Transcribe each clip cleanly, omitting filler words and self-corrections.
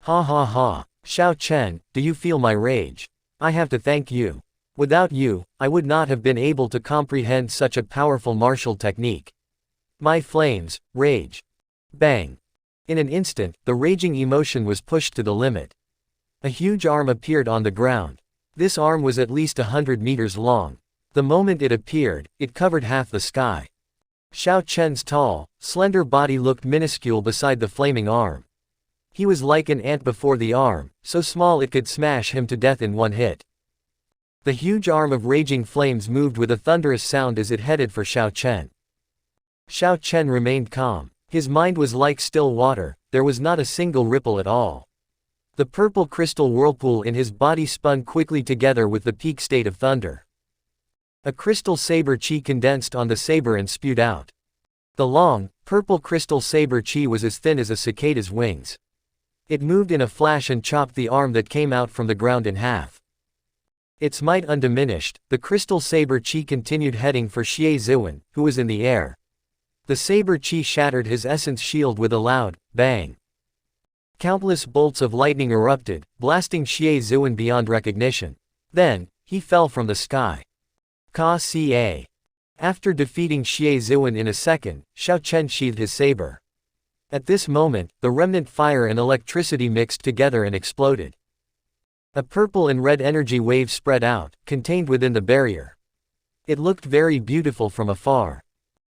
Ha ha ha. Xiao Chen, do you feel my rage? I have to thank you. Without you, I would not have been able to comprehend such a powerful martial technique. My flames, rage. Bang. In an instant, the raging emotion was pushed to the limit. A huge arm appeared on the ground. This arm was at least 100 meters long. The moment it appeared, it covered half the sky. Xiao Chen's tall, slender body looked minuscule beside the flaming arm. He was like an ant before the arm, so small it could smash him to death in one hit. The huge arm of raging flames moved with a thunderous sound as it headed for Xiao Chen. Xiao Chen remained calm. His mind was like still water, there was not a single ripple at all. The purple crystal whirlpool in his body spun quickly together with the peak state of thunder. A crystal saber chi condensed on the saber and spewed out. The long, purple crystal saber chi was as thin as a cicada's wings. It moved in a flash and chopped the arm that came out from the ground in half. Its might undiminished, the crystal saber chi continued heading for Xie Ziwen, who was in the air. The saber chi shattered his essence shield with a loud bang. Countless bolts of lightning erupted, blasting Xie Ziwen beyond recognition. Then, he fell from the sky. Ka-ca. After defeating Xie Ziwen in a second, Xiao Chen sheathed his saber. At this moment, the remnant fire and electricity mixed together and exploded. A purple and red energy wave spread out, contained within the barrier. It looked very beautiful from afar.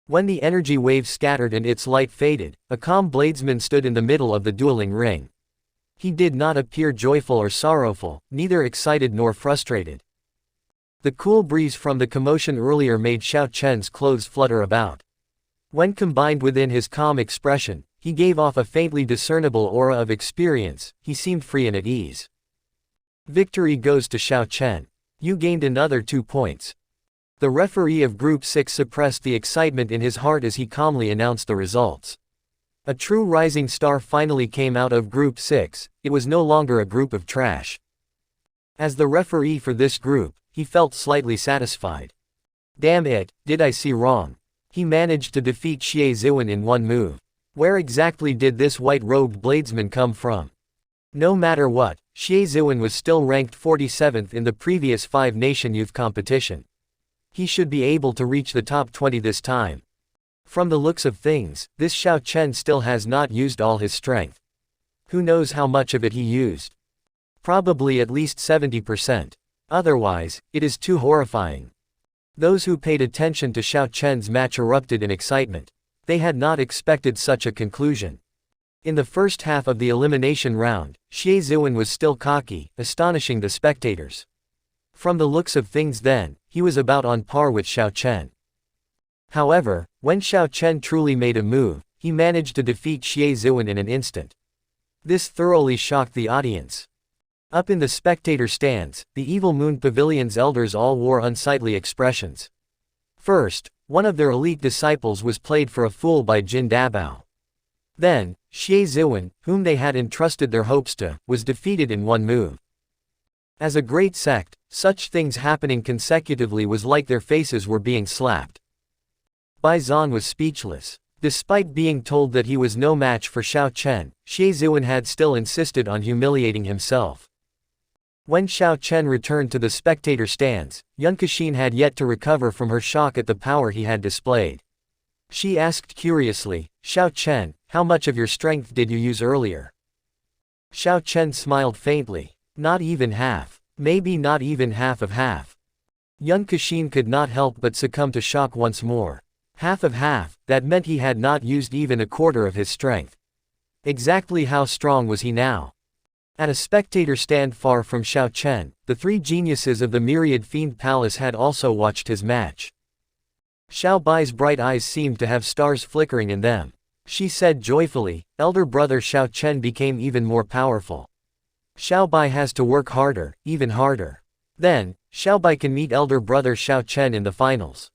When the energy wave scattered and its light faded, a calm bladesman stood in the middle of the dueling ring. He did not appear joyful or sorrowful, neither excited nor frustrated. The cool breeze from the commotion earlier made Xiao Chen's clothes flutter about. When combined within his calm expression, he gave off a faintly discernible aura of experience. He seemed free and at ease. Victory goes to Xiao Chen. You gained another 2 points. The referee of Group 6 suppressed the excitement in his heart as he calmly announced the results. A true rising star finally came out of Group 6, it was no longer a group of trash. As the referee for this group, he felt slightly satisfied. Damn it, did I see wrong? He managed to defeat Xie Ziwen in one move. Where exactly did this white-robed bladesman come from? No matter what, Xie Ziwen was still ranked 47th in the previous 5-nation youth competition. He should be able to reach the top 20 this time. From the looks of things, this Xiao Chen still has not used all his strength. Who knows how much of it he used? Probably at least 70%. Otherwise, it is too horrifying. Those who paid attention to Xiao Chen's match erupted in excitement. They had not expected such a conclusion. In the first half of the elimination round, Xie Ziwen was still cocky, astonishing the spectators. From the looks of things then, he was about on par with Xiao Chen. However, when Xiao Chen truly made a move, he managed to defeat Xie Ziwen in an instant. This thoroughly shocked the audience. Up in the spectator stands, the Evil Moon Pavilion's elders all wore unsightly expressions. First, one of their elite disciples was played for a fool by Jin Dabao. Then, Xie Ziwen, whom they had entrusted their hopes to, was defeated in one move. As a great sect, such things happening consecutively was like their faces were being slapped. Bai Zhan was speechless. Despite being told that he was no match for Xiao Chen, Xie Ziwen had still insisted on humiliating himself. When Xiao Chen returned to the spectator stands, Yun Kexin had yet to recover from her shock at the power he had displayed. She asked curiously, "Xiao Chen, how much of your strength did you use earlier?" Xiao Chen smiled faintly. Not even half. Maybe not even half of half. Yun Kexin could not help but succumb to shock once more. Half of half, that meant he had not used even a quarter of his strength. Exactly how strong was he now? At a spectator stand far from Xiao Chen, the 3 geniuses of the Myriad Fiend Palace had also watched his match. Xiao Bai's bright eyes seemed to have stars flickering in them. She said joyfully, "Elder brother Xiao Chen became even more powerful. Xiao Bai has to work harder, even harder. Then, Xiao Bai can meet elder brother Xiao Chen in the finals."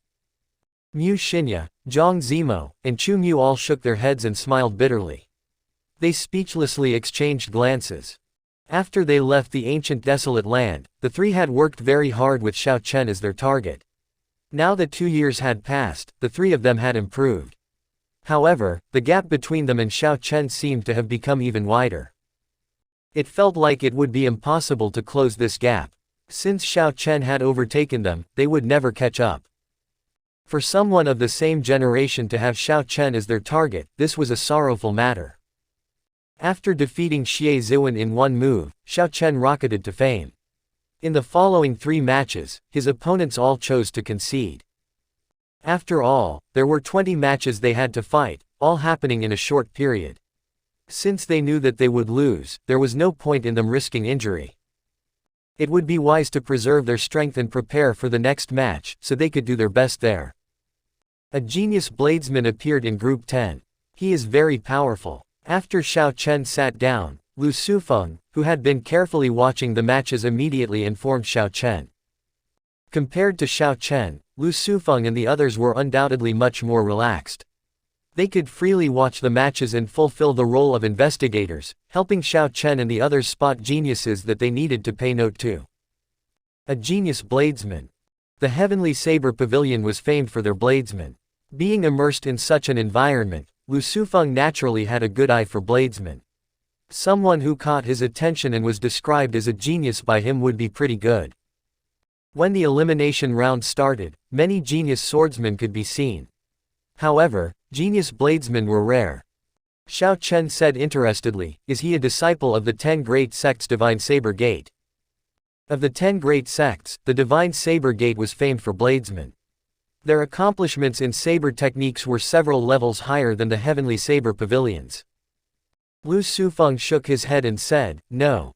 Mu Xinya, Zhang Zimo, and Chu Mu all shook their heads and smiled bitterly. They speechlessly exchanged glances. After they left the ancient desolate land, the 3 had worked very hard with Xiao Chen as their target. Now that 2 years had passed, the 3 of them had improved. However, the gap between them and Xiao Chen seemed to have become even wider. It felt like it would be impossible to close this gap. Since Xiao Chen had overtaken them, they would never catch up. For someone of the same generation to have Xiao Chen as their target, this was a sorrowful matter. After defeating Xie Ziwen in one move, Xiao Chen rocketed to fame. In the following 3 matches, his opponents all chose to concede. After all, there were 20 matches they had to fight, all happening in a short period. Since they knew that they would lose, there was no point in them risking injury. It would be wise to preserve their strength and prepare for the next match, so they could do their best there. A genius bladesman appeared in Group 10. He is very powerful. After Xiao Chen sat down, Lu Sufeng, who had been carefully watching the matches, immediately informed Xiao Chen. Compared to Xiao Chen, Lu Sufeng and the others were undoubtedly much more relaxed. They could freely watch the matches and fulfill the role of investigators, helping Xiao Chen and the others spot geniuses that they needed to pay note to. A genius bladesman. The Heavenly Saber Pavilion was famed for their bladesmen. Being immersed in such an environment, Lu Sufeng naturally had a good eye for bladesmen. Someone who caught his attention and was described as a genius by him would be pretty good. When the elimination round started, many genius swordsmen could be seen. However, genius bladesmen were rare. Xiao Chen said interestedly, "Is he a disciple of the 10 Great Sects' Divine Saber Gate?" Of the 10 Great Sects, the Divine Saber Gate was famed for bladesmen. Their accomplishments in saber techniques were several levels higher than the Heavenly Saber Pavilions. Lu Sufeng shook his head and said, "No."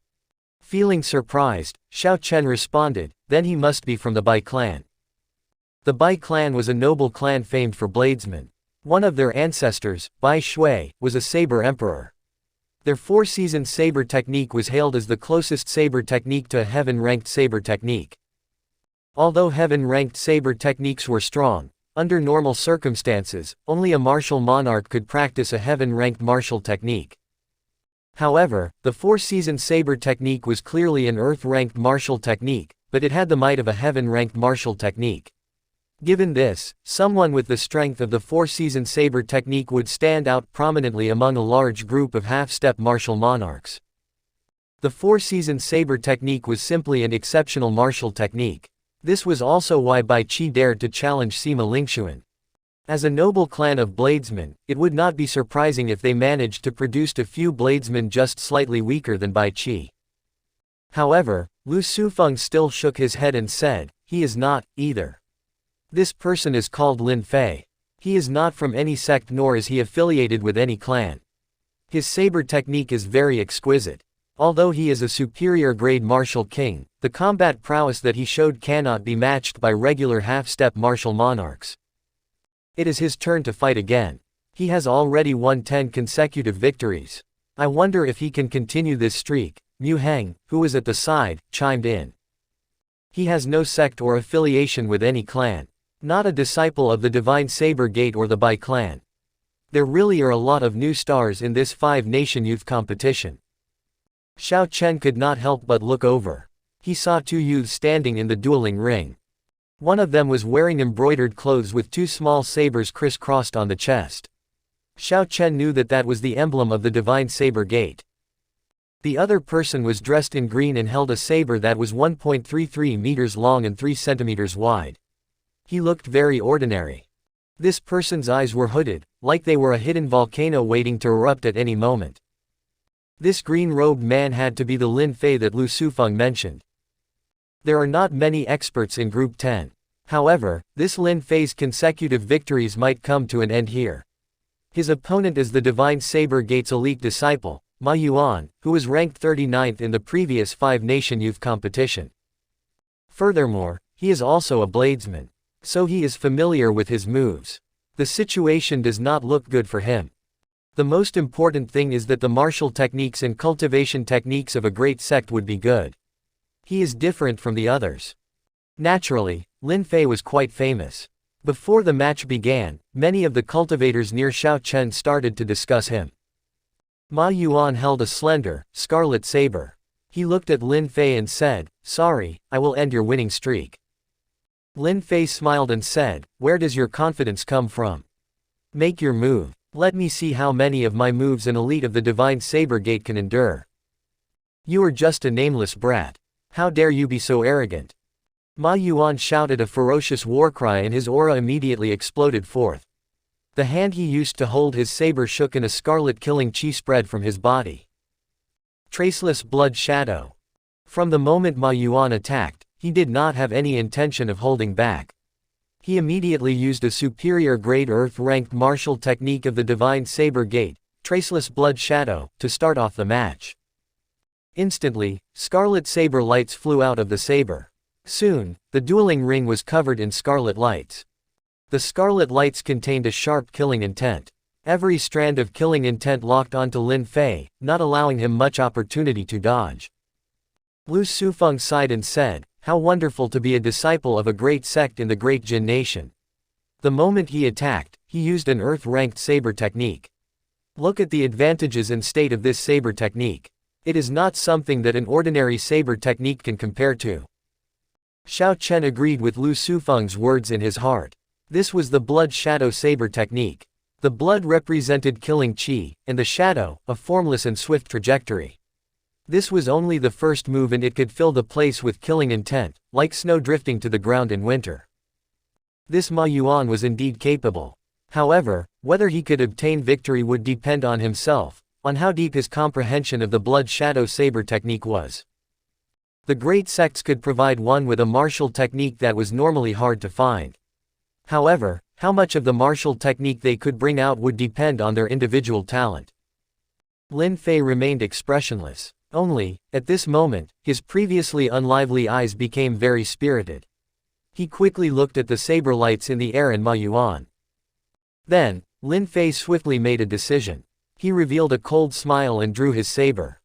Feeling surprised, Xiao Chen responded, "Then he must be from the Bai clan." The Bai clan was a noble clan famed for bladesmen. One of their ancestors, Bai Shui, was a saber emperor. Their 4-season saber technique was hailed as the closest saber technique to a heaven-ranked saber technique. Although heaven-ranked saber techniques were strong, under normal circumstances, only a martial monarch could practice a heaven-ranked martial technique. However, the 4-season saber technique was clearly an earth-ranked martial technique, but it had the might of a heaven-ranked martial technique. Given this, someone with the strength of the 4-season saber technique would stand out prominently among a large group of half-step martial monarchs. The 4-season saber technique was simply an exceptional martial technique. This was also why Bai Qi dared to challenge Sima Lingxuan. As a noble clan of bladesmen, it would not be surprising if they managed to produce a few bladesmen just slightly weaker than Bai Qi. However, Lu Sufeng still shook his head and said, "He is not, either. This person is called Lin Fei. He is not from any sect nor is he affiliated with any clan. His saber technique is very exquisite. Although he is a superior grade martial king, the combat prowess that he showed cannot be matched by regular half-step martial monarchs. It is his turn to fight again. He has already won 10 consecutive victories. I wonder if he can continue this streak." Mu Heng, who was at the side, chimed in. "He has no sect or affiliation with any clan. Not a disciple of the Divine Saber Gate or the Bai clan. There really are a lot of new stars in this 5-nation youth competition." Xiao Chen could not help but look over. He saw 2 youths standing in the dueling ring. One of them was wearing embroidered clothes with 2 small sabers crisscrossed on the chest. Xiao Chen knew that that was the emblem of the Divine Saber Gate. The other person was dressed in green and held a saber that was 1.33 meters long and 3 centimeters wide. He looked very ordinary. This person's eyes were hooded, like they were a hidden volcano waiting to erupt at any moment. This green-robed man had to be the Lin Fei that Lu Sufeng mentioned. There are not many experts in Group 10. However, this Lin Fei's consecutive victories might come to an end here. His opponent is the Divine Saber Gate's elite disciple, Ma Yuan, who was ranked 39th in the previous 5-nation youth competition. Furthermore, he is also a bladesman. So he is familiar with his moves. The situation does not look good for him. The most important thing is that the martial techniques and cultivation techniques of a great sect would be good. He is different from the others. Naturally, Lin Fei was quite famous. Before the match began, many of the cultivators near Xiao Chen started to discuss him. Ma Yuan held a slender, scarlet saber. He looked at Lin Fei and said, "Sorry, I will end your winning streak." Lin Fei smiled and said, "Where does your confidence come from? Make your move. Let me see how many of my moves an elite of the Divine Saber Gate can endure." You are just a nameless brat. How dare you be so arrogant? Ma Yuan shouted a ferocious war cry and his aura immediately exploded forth. The hand he used to hold his saber shook and a scarlet killing chi spread from his body. Traceless blood shadow. From the moment Ma Yuan attacked, he did not have any intention of holding back. He immediately used a superior grade earth-ranked martial technique of the divine saber gate, Traceless blood shadow, to start off the match. Instantly, scarlet saber lights flew out of the saber. Soon, the dueling ring was covered in scarlet lights. The scarlet lights contained a sharp killing intent. Every strand of killing intent locked onto Lin Fei, not allowing him much opportunity to dodge. Lu Sufeng sighed and said, "How wonderful to be a disciple of a great sect in the great Jin nation." The moment he attacked, he used an earth-ranked saber technique. Look at the advantages and state of this saber technique. It is not something that an ordinary saber technique can compare to. Xiao Chen agreed with Lu Sufeng's words in his heart. This was the blood shadow saber technique. The blood represented killing qi, and the shadow, a formless and swift trajectory. This was only the first move and it could fill the place with killing intent, like snow drifting to the ground in winter. This Ma Yuan was indeed capable. However, whether he could obtain victory would depend on himself, on how deep his comprehension of the blood shadow saber technique was. The great sects could provide one with a martial technique that was normally hard to find. However, how much of the martial technique they could bring out would depend on their individual talent. Lin Fei remained expressionless. Only, at this moment, his previously unlively eyes became very spirited. He quickly looked at the saber lights in the air and Ma Yuan. Then, Lin Fei swiftly made a decision. He revealed a cold smile and drew his saber.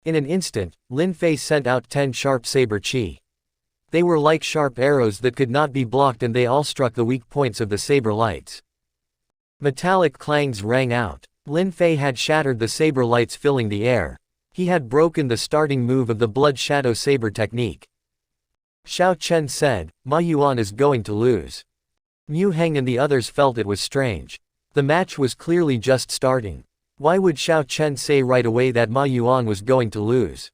In an instant, Lin Fei sent out 10 sharp saber qi. They were like sharp arrows that could not be blocked and they all struck the weak points of the saber lights. Metallic clangs rang out. Lin Fei had shattered the saber lights filling the air. He had broken the starting move of the blood shadow saber technique. Xiao Chen said, "Ma Yuan is going to lose." Mu Heng and the others felt it was strange. The match was clearly just starting. Why would Xiao Chen say right away that Ma Yuan was going to lose?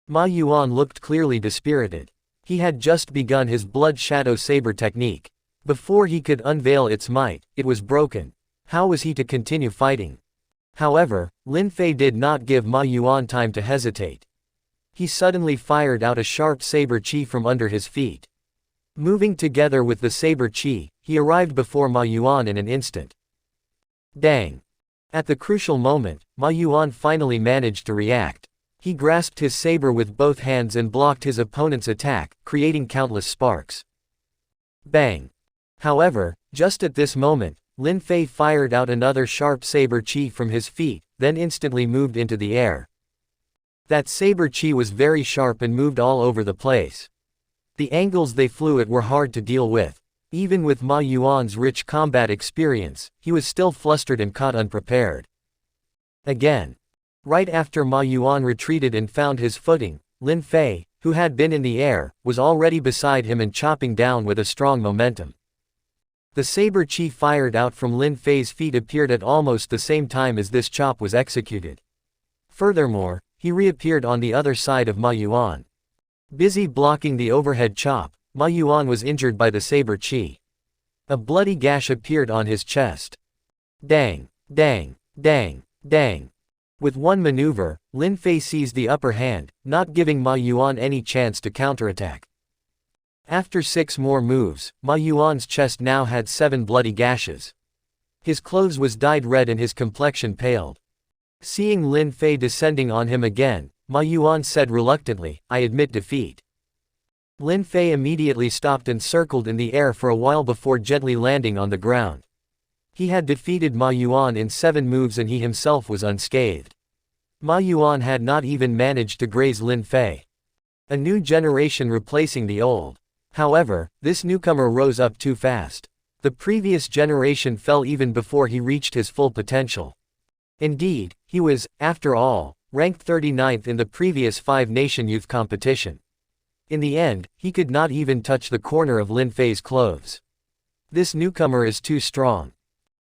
Ma Yuan looked clearly dispirited. He had just begun his blood shadow saber technique. Before he could unveil its might, it was broken. How was he to continue fighting? However, Lin Fei did not give Ma Yuan time to hesitate. He suddenly fired out a sharp saber qi from under his feet. Moving together with the saber qi, he arrived before Ma Yuan in an instant. Dang! At the crucial moment, Ma Yuan finally managed to react. He grasped his saber with both hands and blocked his opponent's attack, creating countless sparks. Bang! However, just at this moment, Lin Fei fired out another sharp saber qi from his feet, then instantly moved into the air. That saber qi was very sharp and moved all over the place. The angles they flew at were hard to deal with. Even with Ma Yuan's rich combat experience, he was still flustered and caught unprepared. Again. Right after Ma Yuan retreated and found his footing, Lin Fei, who had been in the air, was already beside him and chopping down with a strong momentum. The saber qi fired out from Lin Fei's feet appeared at almost the same time as this chop was executed. Furthermore, he reappeared on the other side of Ma Yuan. Busy blocking the overhead chop, Ma Yuan was injured by the saber qi. A bloody gash appeared on his chest. Dang! Dang! Dang! Dang! With one maneuver, Lin Fei seized the upper hand, not giving Ma Yuan any chance to counterattack. After 6 more moves, Ma Yuan's chest now had 7 bloody gashes. His clothes was dyed red and his complexion paled. Seeing Lin Fei descending on him again, Ma Yuan said reluctantly, "I admit defeat." Lin Fei immediately stopped and circled in the air for a while before gently landing on the ground. He had defeated Ma Yuan in 7 moves and he himself was unscathed. Ma Yuan had not even managed to graze Lin Fei. A new generation replacing the old. However, this newcomer rose up too fast. The previous generation fell even before he reached his full potential. Indeed, he was, after all, ranked 39th in the previous 5-nation youth competition. In the end, he could not even touch the corner of Lin Fei's clothes. This newcomer is too strong.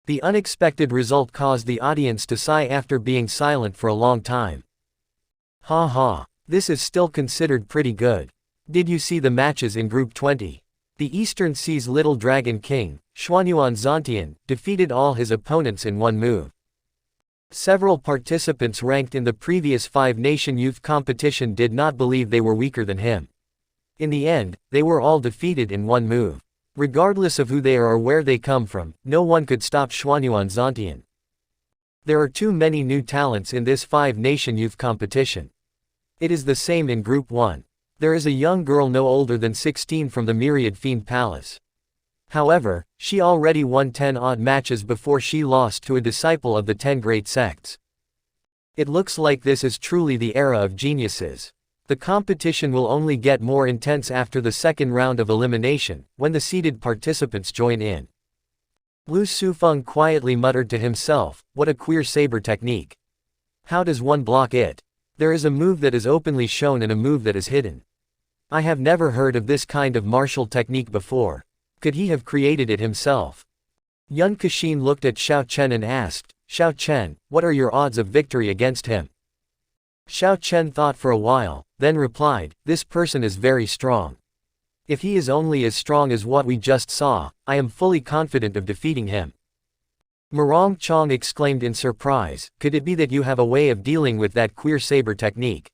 The unexpected result caused the audience to sigh after being silent for a long time. Ha ha. This is still considered pretty good. Did you see the matches in Group 20? The Eastern Sea's Little Dragon King, Xuanyuan Zontian, defeated all his opponents in one move. Several participants ranked in the previous five-nation youth competition did not believe they were weaker than him. In the end, they were all defeated in one move. Regardless of who they are or where they come from, no one could stop Xuanyuan Zontian. There are too many new talents in this five-nation youth competition. It is the same in Group 1. There is a young girl no older than 16 from the Myriad Fiend Palace. However, she already won 10 odd matches before she lost to a disciple of the 10 great sects. It looks like this is truly the era of geniuses. The competition will only get more intense after the second round of elimination, when the seeded participants join in. Lu Sufeng quietly muttered to himself, what a queer saber technique. How does one block it? There is a move that is openly shown and a move that is hidden. I have never heard of this kind of martial technique before. Could he have created it himself? Yun Kexin looked at Xiao Chen and asked, Xiao Chen, what are your odds of victory against him? Xiao Chen thought for a while, then replied, this person is very strong. If he is only as strong as what we just saw, I am fully confident of defeating him. Murong Chong exclaimed in surprise, could it be that you have a way of dealing with that queer saber technique?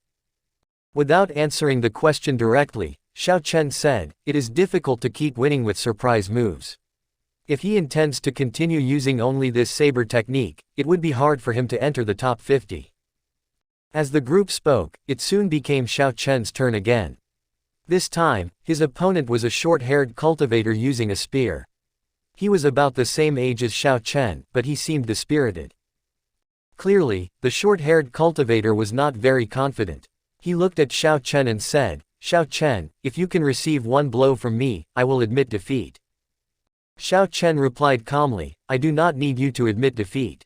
Without answering the question directly, Xiao Chen said, it is difficult to keep winning with surprise moves. If he intends to continue using only this saber technique, it would be hard for him to enter the top 50. As the group spoke, it soon became Xiao Chen's turn again. This time, his opponent was a short-haired cultivator using a spear. He was about the same age as Xiao Chen, but he seemed dispirited. Clearly, the short-haired cultivator was not very confident. He looked at Xiao Chen and said, Xiao Chen, if you can receive one blow from me, I will admit defeat. Xiao Chen replied calmly, I do not need you to admit defeat.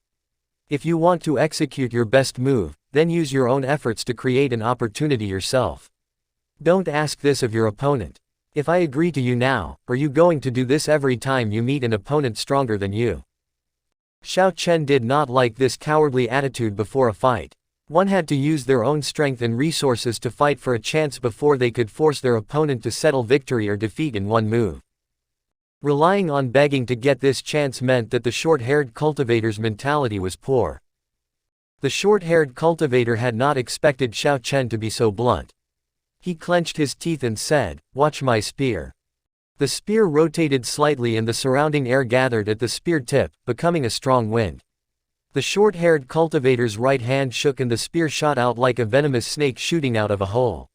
If you want to execute your best move, then use your own efforts to create an opportunity yourself. Don't ask this of your opponent. If I agree to you now, are you going to do this every time you meet an opponent stronger than you? Xiao Chen did not like this cowardly attitude before a fight. One had to use their own strength and resources to fight for a chance before they could force their opponent to settle victory or defeat in one move. Relying on begging to get this chance meant that the short-haired cultivator's mentality was poor. The short-haired cultivator had not expected Xiao Chen to be so blunt. He clenched his teeth and said, watch my spear. The spear rotated slightly and the surrounding air gathered at the spear tip, becoming a strong wind. The short-haired cultivator's right hand shook and the spear shot out like a venomous snake shooting out of a hole.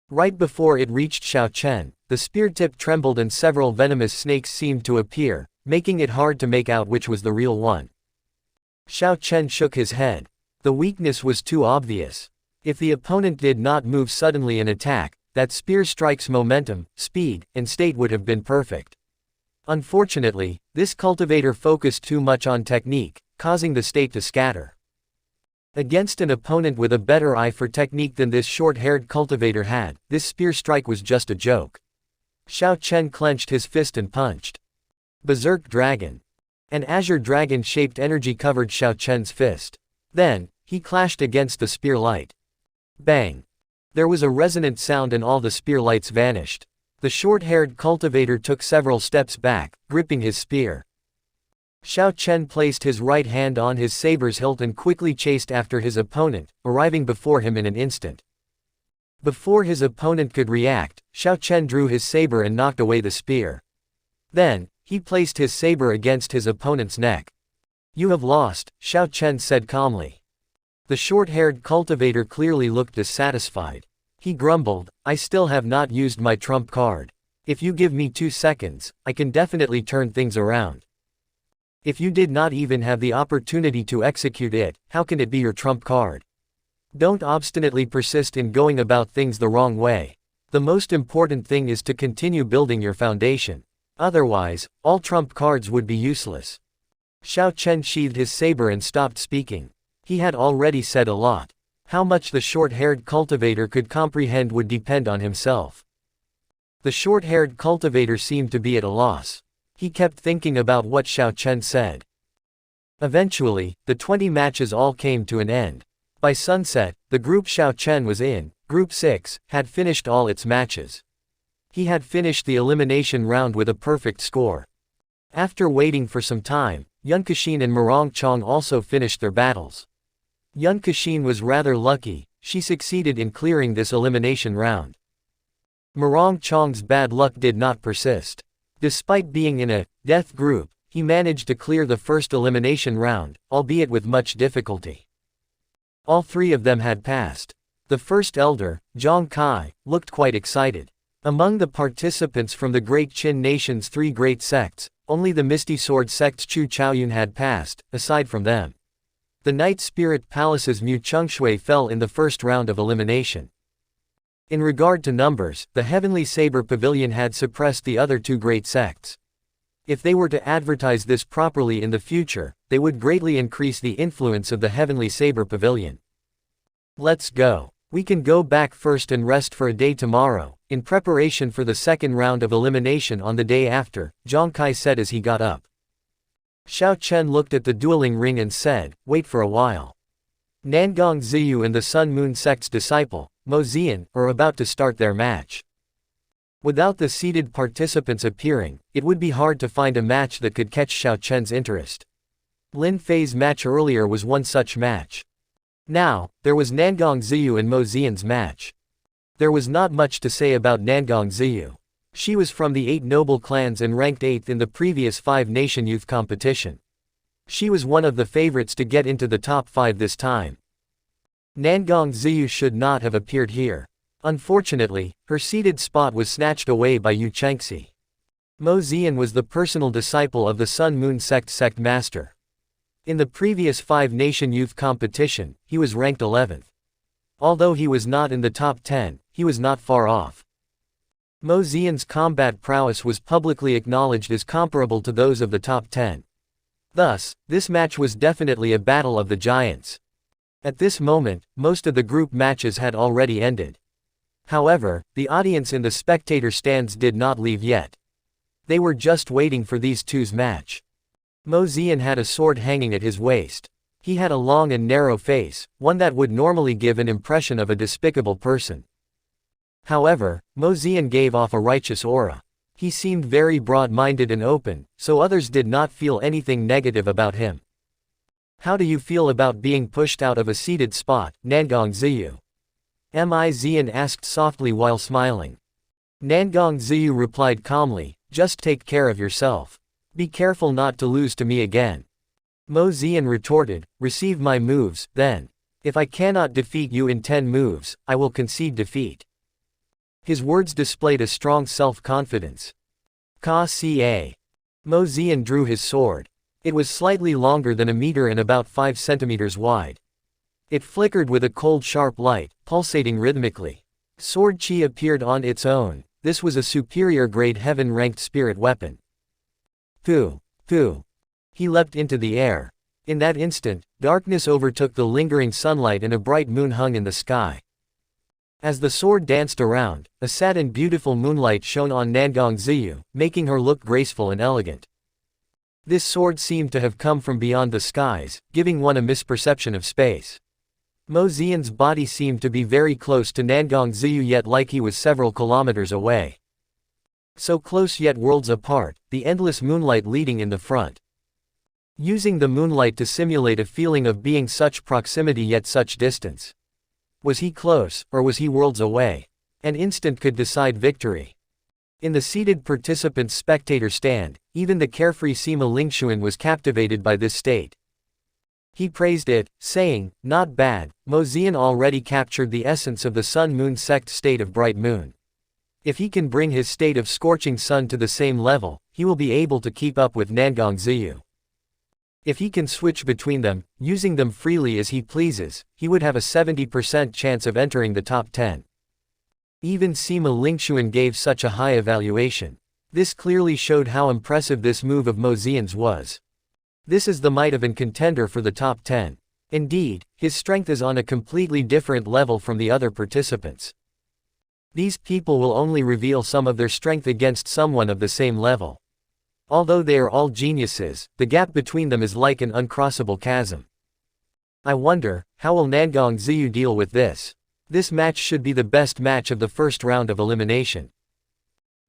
Right before it reached Xiao Chen, the spear tip trembled and several venomous snakes seemed to appear, making it hard to make out which was the real one. Xiao Chen shook his head. The weakness was too obvious. If the opponent did not move suddenly and attack, that spear strike's momentum, speed, and state would have been perfect. Unfortunately, this cultivator focused too much on technique, causing the state to scatter. Against an opponent with a better eye for technique than this short-haired cultivator had, this spear strike was just a joke. Xiao Chen clenched his fist and punched. Berserk Dragon. An azure dragon-shaped energy covered Xiao Chen's fist. Then, he clashed against the spear light. Bang! There was a resonant sound and all the spear lights vanished. The short-haired cultivator took several steps back, gripping his spear. Xiao Chen placed his right hand on his saber's hilt and quickly chased after his opponent, arriving before him in an instant. Before his opponent could react, Xiao Chen drew his saber and knocked away the spear. Then, he placed his saber against his opponent's neck. You have lost, Xiao Chen said calmly. The short-haired cultivator clearly looked dissatisfied. He grumbled, I still have not used my trump card. If you give me 2 seconds, I can definitely turn things around. If you did not even have the opportunity to execute it, how can it be your trump card? Don't obstinately persist in going about things the wrong way. The most important thing is to continue building your foundation. Otherwise, all trump cards would be useless. Xiao Chen sheathed his saber and stopped speaking. He had already said a lot. How much the short-haired cultivator could comprehend would depend on himself. The short-haired cultivator seemed to be at a loss. He kept thinking about what Xiao Chen said. Eventually, the 20 matches all came to an end. By sunset, the group Xiao Chen was in, Group 6, had finished all its matches. He had finished the elimination round with a perfect score. After waiting for some time, Yun Kexin and Murong Chong also finished their battles. Yun Kexin was rather lucky, she succeeded in clearing this elimination round. Murong Chong's bad luck did not persist. Despite being in a death group, he managed to clear the first elimination round, albeit with much difficulty. All three of them had passed. The first elder, Zhang Kai, looked quite excited. Among the participants from the Great Qin Nation's three great sects, only the Misty Sword sect's Chu Chaoyun had passed. Aside from them, the Night Spirit Palace's Mu Chengshui fell in the first round of elimination. In regard to numbers, the Heavenly Saber Pavilion had suppressed the other two great sects. If they were to advertise this properly in the future, they would greatly increase the influence of the Heavenly Saber Pavilion. Let's go. We can go back first and rest for a day tomorrow, in preparation for the second round of elimination on the day after, Zhang Kai said as he got up. Xiao Chen looked at the dueling ring and said, wait for a while. Nangong Ziyu and the Sun Moon sect's disciple, Mo Zian, are about to start their match. Without the seated participants appearing, it would be hard to find a match that could catch Xiao Chen's interest. Lin Fei's match earlier was one such match. Now, there was Nangong Ziyu and Mo Zian's match. There was not much to say about Nangong Ziyu. She was from the 8 noble clans and ranked 8th in the previous 5-nation youth competition. She was one of the favorites to get into the top 5 this time. Nangong Ziyu should not have appeared here. Unfortunately, her seated spot was snatched away by Yu Chengxi. Mo Zian was the personal disciple of the Sun Moon sect master. In the previous 5-nation youth competition, he was ranked 11th. Although he was not in the top 10, he was not far off. Mo Zian's combat prowess was publicly acknowledged as comparable to those of the top 10. Thus, this match was definitely a battle of the giants. At this moment, most of the group matches had already ended. However, the audience in the spectator stands did not leave yet. They were just waiting for these two's match. Mo Zian had a sword hanging at his waist. He had a long and narrow face, one that would normally give an impression of a despicable person. However, Mo Zian gave off a righteous aura. He seemed very broad-minded and open, so others did not feel anything negative about him. How do you feel about being pushed out of a seated spot, Nangong Ziyu? Mi Zian asked softly while smiling. Nangong Ziyu replied calmly, just take care of yourself. Be careful not to lose to me again. Mo Zian retorted, receive my moves, then. If I cannot defeat you in 10 moves, I will concede defeat. His words displayed a strong self-confidence. Ka-ca. Mo Zian drew his sword. It was slightly longer than a meter and about 5 centimeters wide. It flickered with a cold sharp light, pulsating rhythmically. Sword chi appeared on its own. This was a superior grade heaven-ranked spirit weapon. Pooh! Pooh! He leapt into the air. In that instant, darkness overtook the lingering sunlight and a bright moon hung in the sky. As the sword danced around, a sad and beautiful moonlight shone on Nangong Ziyu, making her look graceful and elegant. This sword seemed to have come from beyond the skies, giving one a misperception of space. Mo Zian's body seemed to be very close to Nangong Ziyu, yet like he was several kilometers away. So close yet worlds apart, the endless moonlight leading in the front. Using the moonlight to simulate a feeling of being such proximity yet such distance. Was he close, or was he worlds away? An instant could decide victory. In the seated participants' spectator stand, even the carefree Sima Lingxuan was captivated by this state. He praised it, saying, not bad, Mo Zian already captured the essence of the Sun Moon sect state of bright moon. If he can bring his state of scorching sun to the same level, he will be able to keep up with Nangong Ziyu. If he can switch between them, using them freely as he pleases, he would have a 70% chance of entering the top 10. Even Sima Lingxuan gave such a high evaluation. This clearly showed how impressive this move of Mo Zian's was. This is the might of a contender for the top 10. Indeed, his strength is on a completely different level from the other participants. These people will only reveal some of their strength against someone of the same level. Although they are all geniuses, the gap between them is like an uncrossable chasm. I wonder, how will Nangong Ziyu deal with this? This match should be the best match of the first round of elimination.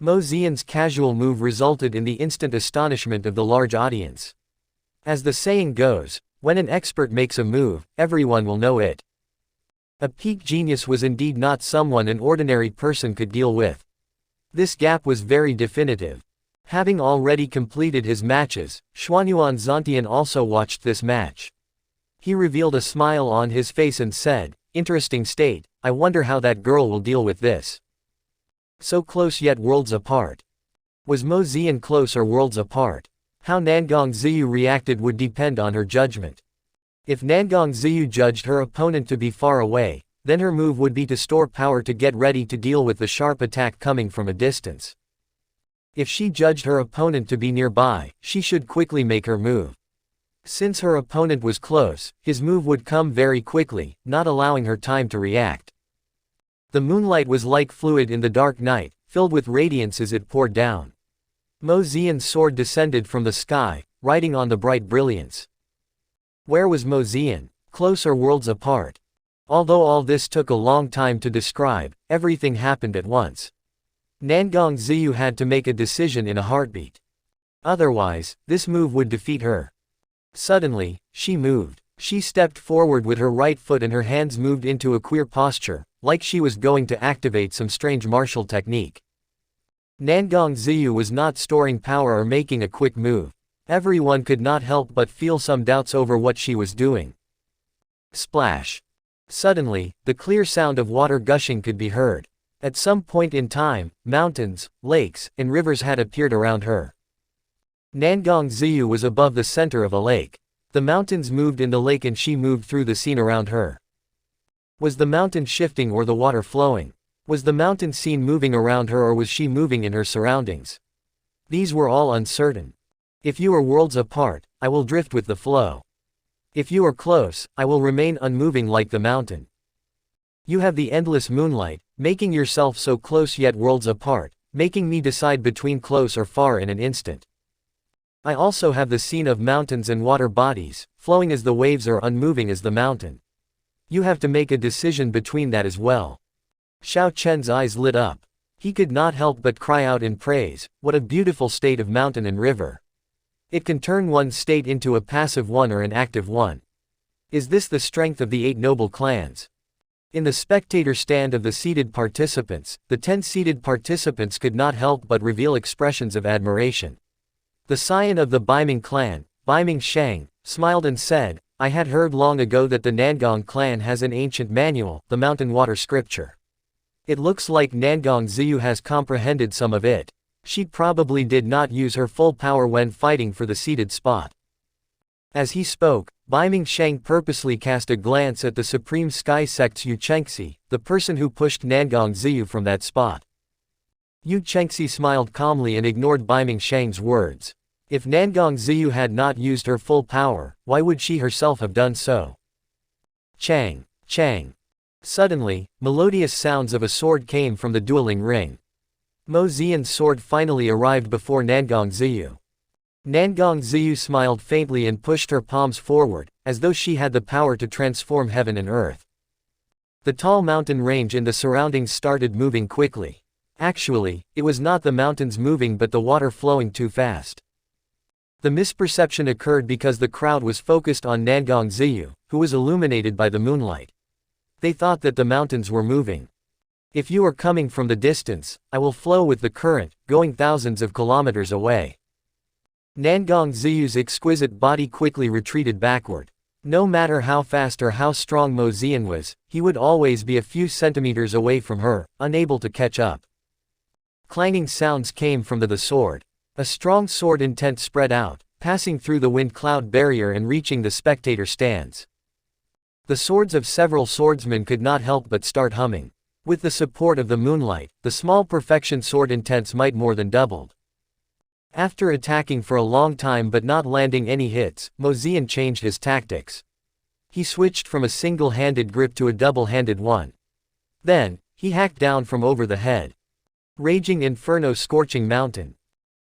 Mo Xian's casual move resulted in the instant astonishment of the large audience. As the saying goes, when an expert makes a move, everyone will know it. A peak genius was indeed not someone an ordinary person could deal with. This gap was very definitive. Having already completed his matches, Xuanyuan Zantian also watched this match. He revealed a smile on his face and said, "Interesting state, I wonder how that girl will deal with this." So close yet worlds apart. Was Mo Xian close or worlds apart? How Nangong Ziyu reacted would depend on her judgment. If Nangong Ziyu judged her opponent to be far away, then her move would be to store power to get ready to deal with the sharp attack coming from a distance. If she judged her opponent to be nearby, she should quickly make her move. Since her opponent was close, his move would come very quickly, not allowing her time to react. The moonlight was like fluid in the dark night, filled with radiance as it poured down. Mo Xian's sword descended from the sky, riding on the bright brilliance. Where was Mo Xian? Close or worlds apart? Although all this took a long time to describe, everything happened at once. Nangong Ziyu had to make a decision in a heartbeat. Otherwise, this move would defeat her. Suddenly, she moved. She stepped forward with her right foot and her hands moved into a queer posture, like she was going to activate some strange martial technique. Nangong Ziyu was not storing power or making a quick move. Everyone could not help but feel some doubts over what she was doing. Splash. Suddenly, the clear sound of water gushing could be heard. At some point in time, mountains, lakes, and rivers had appeared around her. Nangong Ziyu was above the center of a lake. The mountains moved in the lake and she moved through the scene around her. Was the mountain shifting or the water flowing? Was the mountain scene moving around her or was she moving in her surroundings? These were all uncertain. If you are worlds apart, I will drift with the flow. If you are close, I will remain unmoving like the mountain. You have the endless moonlight, making yourself so close yet worlds apart, making me decide between close or far in an instant. I also have the scene of mountains and water bodies, flowing as the waves or unmoving as the mountain. You have to make a decision between that as well. Xiao Chen's eyes lit up. He could not help but cry out in praise, what a beautiful state of mountain and river. It can turn one's state into a passive one or an active one. Is this the strength of the 8 noble clans? In the spectator stand of the seated participants, the 10 seated participants could not help but reveal expressions of admiration. The scion of the Baiming clan, Baiming Shang, smiled and said, "I had heard long ago that the Nangong clan has an ancient manual, the Mountain Water Scripture. It looks like Nangong Ziyu has comprehended some of it. She probably did not use her full power when fighting for the seated spot." As he spoke, Baiming Shang purposely cast a glance at the Supreme Sky Sect's Yu Chengxi, the person who pushed Nangong Ziyu from that spot. Yu Chengxi smiled calmly and ignored Baiming Shang's words. If Nangong Ziyu had not used her full power, why would she herself have done so? Chang, chang. Suddenly, melodious sounds of a sword came from the dueling ring. Mo Xian's sword finally arrived before Nangong Ziyu. Nangong Ziyu smiled faintly and pushed her palms forward, as though she had the power to transform heaven and earth. The tall mountain range and the surroundings started moving quickly. Actually, it was not the mountains moving but the water flowing too fast. The misperception occurred because the crowd was focused on Nangong Ziyu, who was illuminated by the moonlight. They thought that the mountains were moving. If you are coming from the distance, I will flow with the current, going thousands of kilometers away. Nangong Ziyu's exquisite body quickly retreated backward. No matter how fast or how strong Mo Xian was, he would always be a few centimeters away from her, unable to catch up. Clanging sounds came from the sword. A strong sword intent spread out, passing through the wind cloud barrier and reaching the spectator stands. The swords of several swordsmen could not help but start humming. With the support of the moonlight, the small perfection sword intents might more than doubled. After attacking for a long time but not landing any hits, Mo Xian changed his tactics. He switched from a single-handed grip to a double-handed one. Then, he hacked down from over the head. Raging inferno, scorching mountain.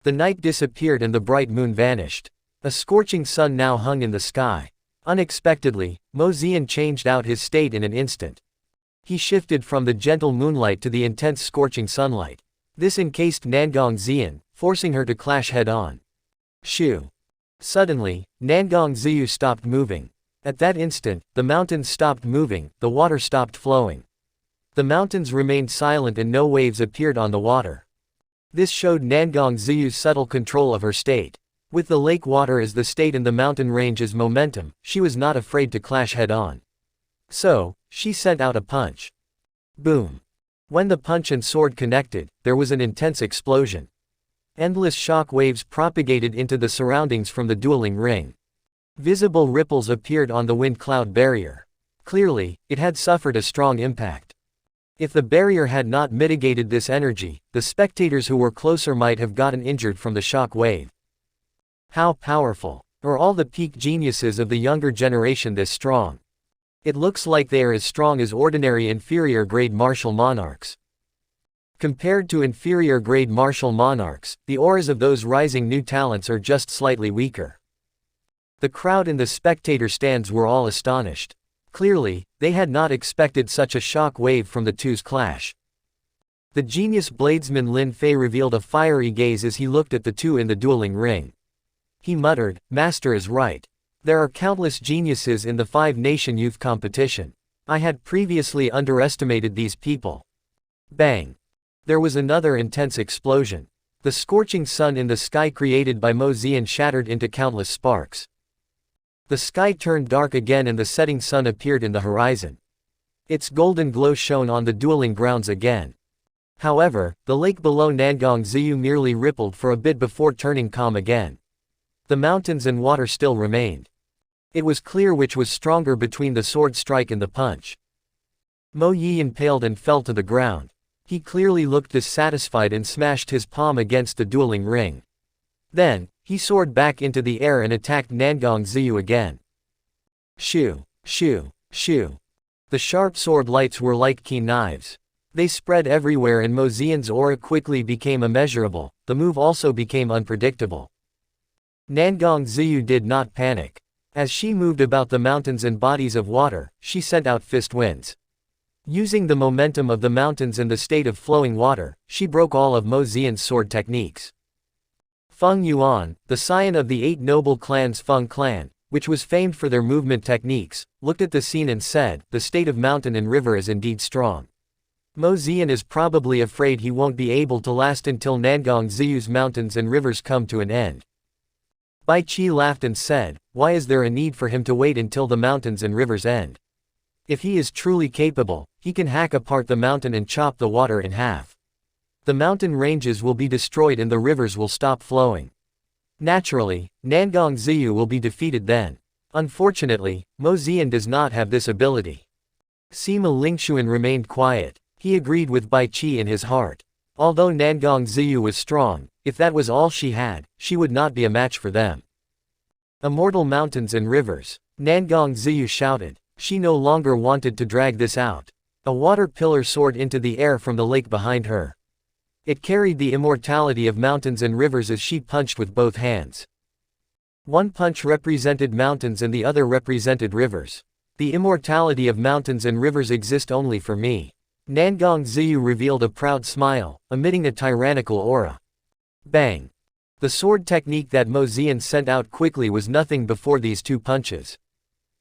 The night disappeared and the bright moon vanished. A scorching sun now hung in the sky. Unexpectedly, Mo Xian changed out his state in an instant. He shifted from the gentle moonlight to the intense scorching sunlight. This encased Nangong Xian, forcing her to clash head-on. Shoo! Suddenly, Nangong Ziyu stopped moving. At that instant, the mountains stopped moving, the water stopped flowing. The mountains remained silent and no waves appeared on the water. This showed Nangong Ziyu's subtle control of her state. With the lake water as the state and the mountain range as momentum, she was not afraid to clash head-on. So, she sent out a punch. Boom! When the punch and sword connected, there was an intense explosion. Endless shock waves propagated into the surroundings from the dueling ring. Visible ripples appeared on the wind cloud barrier. Clearly, it had suffered a strong impact. If the barrier had not mitigated this energy, the spectators who were closer might have gotten injured from the shock wave. How powerful! Are all the peak geniuses of the younger generation this strong? It looks like they are as strong as ordinary inferior-grade martial monarchs. Compared to inferior-grade martial monarchs, the auras of those rising new talents are just slightly weaker. The crowd in the spectator stands were all astonished. Clearly, they had not expected such a shock wave from the two's clash. The genius bladesman Lin Fei revealed a fiery gaze as he looked at the two in the dueling ring. He muttered, "Master is right. There are countless geniuses in the five-nation youth competition. I had previously underestimated these people." Bang! There was another intense explosion. The scorching sun in the sky created by Mo Xian shattered into countless sparks. The sky turned dark again and the setting sun appeared in the horizon. Its golden glow shone on the dueling grounds again. However, the lake below Nangong Ziyu merely rippled for a bit before turning calm again. The mountains and water still remained. It was clear which was stronger between the sword strike and the punch. Mo Yiyan paled and fell to the ground. He clearly looked dissatisfied and smashed his palm against the dueling ring. Then, he soared back into the air and attacked Nangong Ziyu again. Shoo! Shoo! Shoo! The sharp sword lights were like keen knives. They spread everywhere and Mo Xian's aura quickly became immeasurable. The move also became unpredictable. Nangong Ziyu did not panic. As she moved about the mountains and bodies of water, she sent out fist winds. Using the momentum of the mountains and the state of flowing water, she broke all of Mo Xian's sword techniques. Feng Yuan, the scion of the 8 noble clans Feng clan, which was famed for their movement techniques, looked at the scene and said, "The state of mountain and river is indeed strong. Mo Xian is probably afraid he won't be able to last until Nangong Ziyu's mountains and rivers come to an end." Bai Qi laughed and said, "Why is there a need for him to wait until the mountains and rivers end? If he is truly capable, he can hack apart the mountain and chop the water in half. The mountain ranges will be destroyed and the rivers will stop flowing. Naturally, Nangong Ziyu will be defeated then. Unfortunately, Mo Xian does not have this ability." Sima Lingxuan remained quiet. He agreed with Bai Qi in his heart. Although Nangong Ziyu was strong, if that was all she had, she would not be a match for them. Immortal mountains and rivers. Nangong Ziyu shouted. She no longer wanted to drag this out. A water pillar soared into the air from the lake behind her. It carried the immortality of mountains and rivers as she punched with both hands. One punch represented mountains and the other represented rivers. The immortality of mountains and rivers exist only for me. Nangong Ziyu revealed a proud smile, emitting a tyrannical aura. Bang! The sword technique that Mo Xian sent out quickly was nothing before these two punches.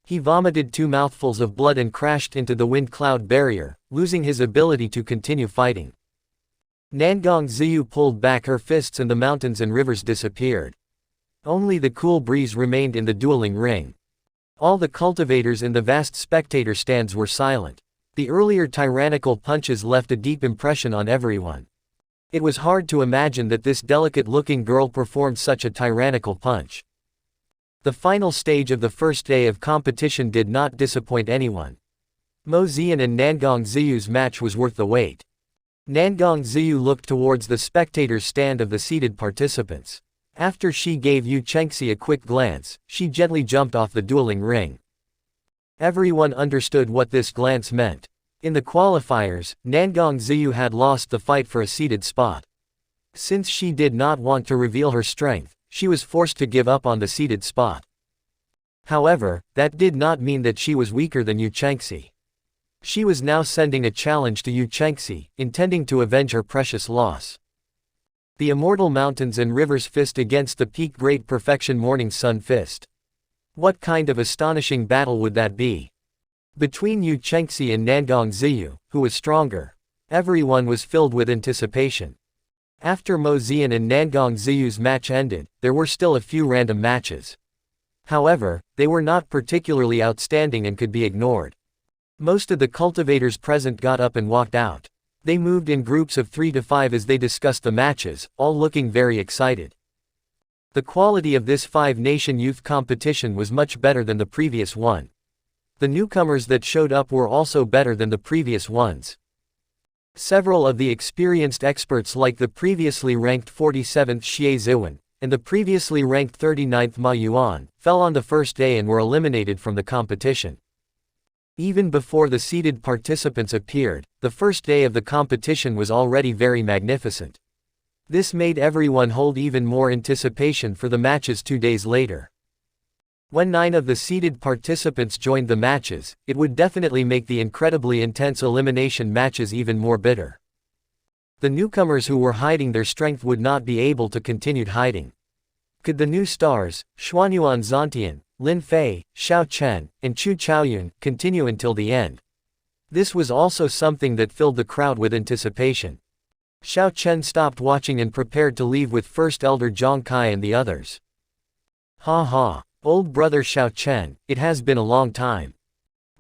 He vomited 2 mouthfuls of blood and crashed into the wind cloud barrier, losing his ability to continue fighting. Nangong Ziyu pulled back her fists and the mountains and rivers disappeared. Only the cool breeze remained in the dueling ring. All the cultivators in the vast spectator stands were silent. The earlier tyrannical punches left a deep impression on everyone. It was hard to imagine that this delicate-looking girl performed such a tyrannical punch. The final stage of the first day of competition did not disappoint anyone. Mo Xian and Nangong Ziyu's match was worth the wait. Nangong Ziyu looked towards the spectators' stand of the seated participants. After she gave Yu Chengxi a quick glance, she gently jumped off the dueling ring. Everyone understood what this glance meant. In the qualifiers, Nangong Ziyu had lost the fight for a seated spot. Since she did not want to reveal her strength, she was forced to give up on the seated spot. However, that did not mean that she was weaker than Yu Chengxi. She was now sending a challenge to Yu Chengxi, intending to avenge her precious loss. The Immortal Mountains and Rivers Fist against the Peak Great Perfection Morning Sun Fist. What kind of astonishing battle would that be? Between Yu Chengxi and Nangong Ziyu, who was stronger? Everyone was filled with anticipation. After Mo Zian and Nangong Ziyu's match ended, there were still a few random matches. However, they were not particularly outstanding and could be ignored. Most of the cultivators present got up and walked out. They moved in groups of 3 to 5 as they discussed the matches, all looking very excited. The quality of this 5-nation youth competition was much better than the previous one. The newcomers that showed up were also better than the previous ones. Several of the experienced experts like the previously ranked 47th Xie Ziwen, and the previously ranked 39th Ma Yuan, fell on the first day and were eliminated from the competition. Even before the seeded participants appeared, the first day of the competition was already very magnificent. This made everyone hold even more anticipation for the matches 2 days later. When 9 of the seeded participants joined the matches, it would definitely make the incredibly intense elimination matches even more bitter. The newcomers who were hiding their strength would not be able to continue hiding. Could the new stars, Xuanyuan Zantian, Lin Fei, Xiao Chen, and Chu Chaoyun, continue until the end? This was also something that filled the crowd with anticipation. Xiao Chen stopped watching and prepared to leave with First Elder Zhang Kai and the others. Ha ha, old brother Xiao Chen, it has been a long time.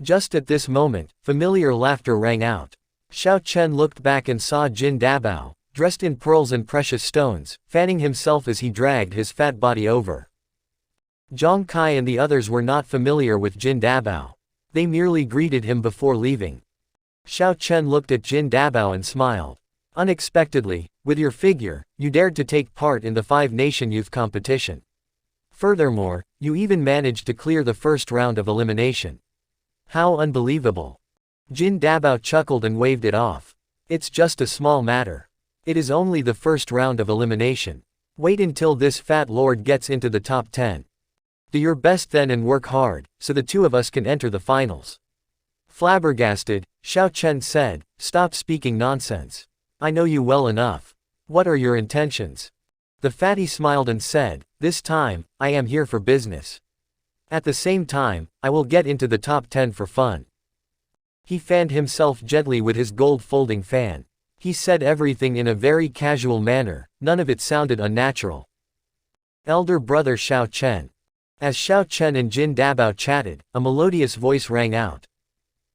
Just at this moment, familiar laughter rang out. Xiao Chen looked back and saw Jin Dabao, dressed in pearls and precious stones, fanning himself as he dragged his fat body over. Zhang Kai and the others were not familiar with Jin Dabao. They merely greeted him before leaving. Xiao Chen looked at Jin Dabao and smiled. Unexpectedly, with your figure, you dared to take part in the 5-nation youth competition. Furthermore, you even managed to clear the first round of elimination. How unbelievable. Jin Dabao chuckled and waved it off. It's just a small matter. It is only the first round of elimination. Wait until this fat lord gets into the top 10. Do your best then and work hard, so the 2 of us can enter the finals. Flabbergasted, Xiao Chen said, stop speaking nonsense. I know you well enough. What are your intentions? The fatty smiled and said, this time, I am here for business. At the same time, I will get into the top 10 for fun. He fanned himself gently with his gold folding fan. He said everything in a very casual manner, none of it sounded unnatural. Elder brother Xiao Chen. As Xiao Chen and Jin Dabao chatted, a melodious voice rang out.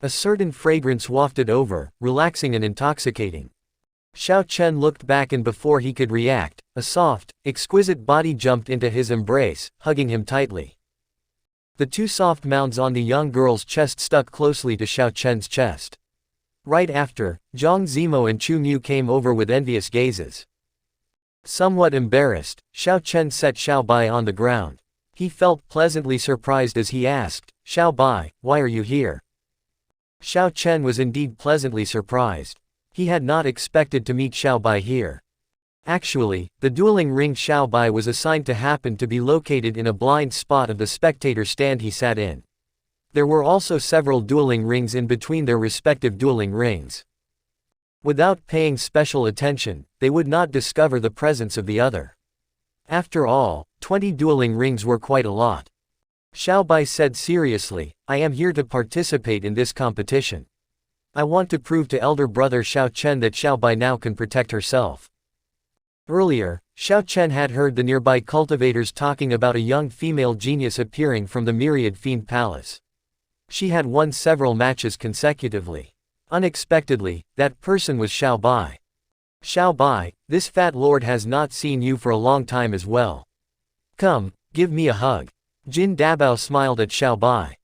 A certain fragrance wafted over, relaxing and intoxicating. Xiao Chen looked back and before he could react, a soft, exquisite body jumped into his embrace, hugging him tightly. The 2 soft mounds on the young girl's chest stuck closely to Xiao Chen's chest. Right after, Zhang Zimo and Chu Mu came over with envious gazes. Somewhat embarrassed, Xiao Chen set Xiao Bai on the ground. He felt pleasantly surprised as he asked, Xiao Bai, why are you here? Xiao Chen was indeed pleasantly surprised. He had not expected to meet Xiao Bai here. Actually, the dueling ring Xiao Bai was assigned to happened to be located in a blind spot of the spectator stand he sat in. There were also several dueling rings in between their respective dueling rings. Without paying special attention, they would not discover the presence of the other. After all, 20 dueling rings were quite a lot. Xiao Bai said seriously, I am here to participate in this competition. I want to prove to elder brother Xiao Chen that Xiao Bai now can protect herself. Earlier, Xiao Chen had heard the nearby cultivators talking about a young female genius appearing from the Myriad Fiend Palace. She had won several matches consecutively. Unexpectedly, that person was Xiao Bai. Xiao Bai, this fat lord has not seen you for a long time as well. Come, give me a hug. Jin Dabao smiled at Xiao Bai.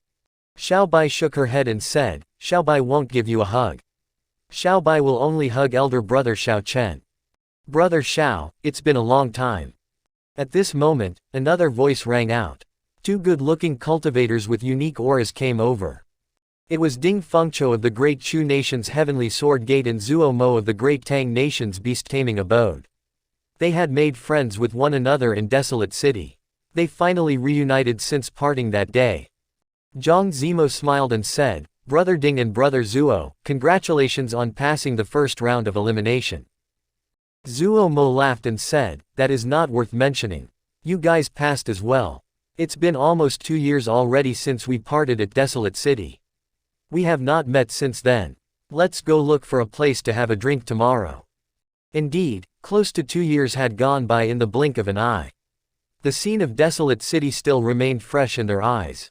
Xiao Bai shook her head and said, Xiao Bai won't give you a hug. Xiao Bai will only hug elder brother Xiao Chen. Brother Xiao, it's been a long time. At this moment, another voice rang out. 2 good-looking cultivators with unique auras came over. It was Ding Fengqiu of the Great Chu Nation's Heavenly Sword Gate and Zuo Mo of the Great Tang Nation's Beast Taming Abode. They had made friends with one another in Desolate City. They finally reunited since parting that day. Zhang Zimo smiled and said, "Brother Ding and Brother Zuo, congratulations on passing the first round of elimination." Zuo Mo laughed and said, "That is not worth mentioning. You guys passed as well. It's been almost 2 years already since we parted at Desolate City. We have not met since then. Let's go look for a place to have a drink tomorrow." Indeed, close to 2 years had gone by in the blink of an eye. The scene of Desolate City still remained fresh in their eyes.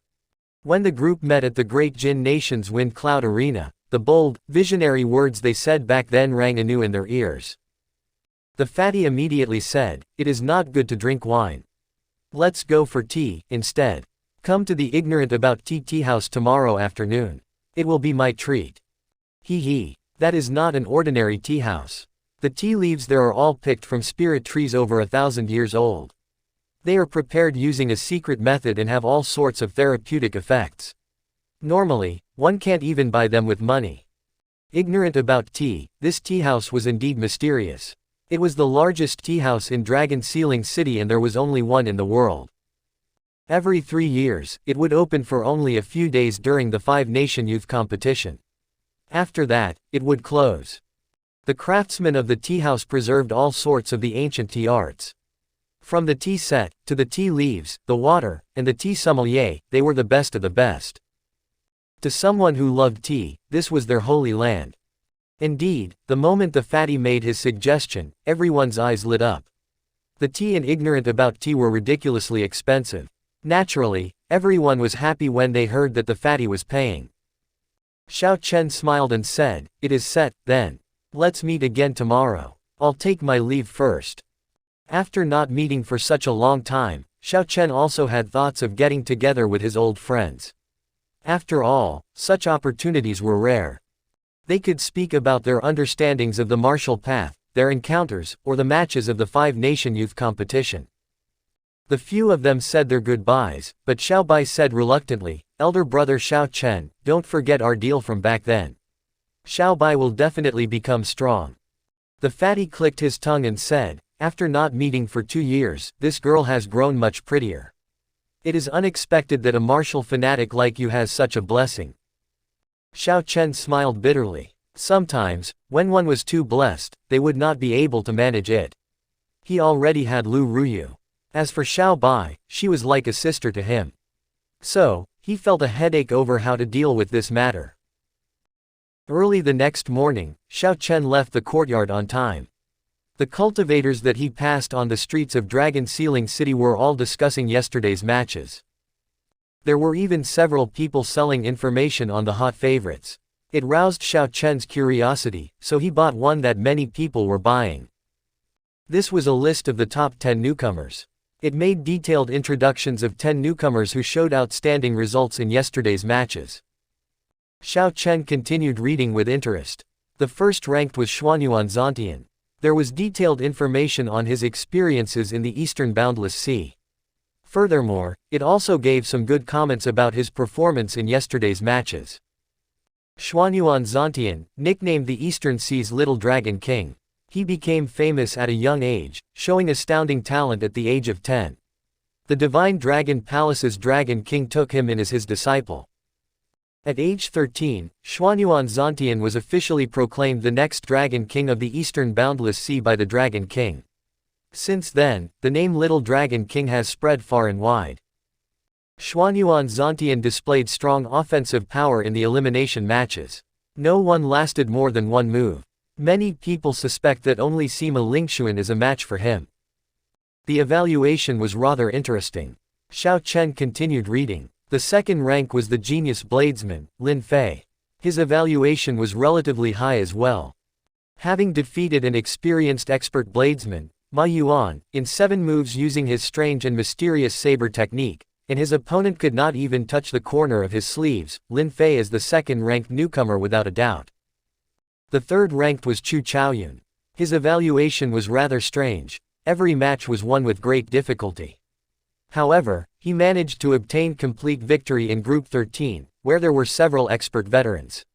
When the group met at the Great Jin Nation's Wind Cloud Arena, the bold, visionary words they said back then rang anew in their ears. The fatty immediately said, "It is not good to drink wine. Let's go for tea, instead. Come to the Ignorant About Tea house tomorrow afternoon. It will be my treat." Hee. That is not an ordinary tea house. The tea leaves there are all picked from spirit trees over 1,000 years old. They are prepared using a secret method and have all sorts of therapeutic effects. Normally, one can't even buy them with money. Ignorant about tea, this tea house was indeed mysterious. It was the largest tea house in Dragon Sealing City and there was only one in the world. Every 3 years, it would open for only a few days during the 5-nation youth competition. After that, it would close. The craftsmen of the tea house preserved all sorts of the ancient tea arts. From the tea set, to the tea leaves, the water, and the tea sommelier, they were the best of the best. To someone who loved tea, this was their holy land. Indeed, the moment the fatty made his suggestion, everyone's eyes lit up. The tea and Ignorant About Tea were ridiculously expensive. Naturally, everyone was happy when they heard that the fatty was paying. Xiao Chen smiled and said, "It is set, then. Let's meet again tomorrow. I'll take my leave first." After not meeting for such a long time, Xiao Chen also had thoughts of getting together with his old friends. After all, such opportunities were rare. They could speak about their understandings of the martial path, their encounters, or the matches of the 5-nation youth competition. The few of them said their goodbyes, but Xiao Bai said reluctantly, "Elder brother Xiao Chen, don't forget our deal from back then. Xiao Bai will definitely become strong." The fatty clicked his tongue and said, "After not meeting for 2 years, this girl has grown much prettier. It is unexpected that a martial fanatic like you has such a blessing." Xiao Chen smiled bitterly. Sometimes, when one was too blessed, they would not be able to manage it. He already had Lu Ruyu. As for Xiao Bai, she was like a sister to him. So, he felt a headache over how to deal with this matter. Early the next morning, Xiao Chen left the courtyard on time. The cultivators that he passed on the streets of Dragon Sealing City were all discussing yesterday's matches. There were even several people selling information on the hot favorites. It roused Xiao Chen's curiosity, so he bought one that many people were buying. This was a list of the top 10 newcomers. It made detailed introductions of 10 newcomers who showed outstanding results in yesterday's matches. Xiao Chen continued reading with interest. The first ranked was Xuanyuan Zontian. There was detailed information on his experiences in the Eastern Boundless Sea. Furthermore, it also gave some good comments about his performance in yesterday's matches. Xuanyuan Zontian, nicknamed the Eastern Sea's Little Dragon King. He became famous at a young age, showing astounding talent at the age of 10. The Divine Dragon Palace's Dragon King took him in as his disciple. At age 13, Xuanyuan Zontian was officially proclaimed the next Dragon King of the Eastern Boundless Sea by the Dragon King. Since then, the name Little Dragon King has spread far and wide. Xuanyuan Zontian displayed strong offensive power in the elimination matches. No one lasted more than one move. Many people suspect that only Sima Lingxuan is a match for him. The evaluation was rather interesting. Xiao Chen continued reading. The second rank was the genius bladesman, Lin Fei. His evaluation was relatively high as well. Having defeated an experienced expert bladesman, Ma Yuan, in 7 moves using his strange and mysterious saber technique, and his opponent could not even touch the corner of his sleeves, Lin Fei is the second-ranked newcomer without a doubt. The third ranked was Chu Chaoyun. His evaluation was rather strange. Every match was won with great difficulty. However, he managed to obtain complete victory in Group 13, where there were several expert veterans.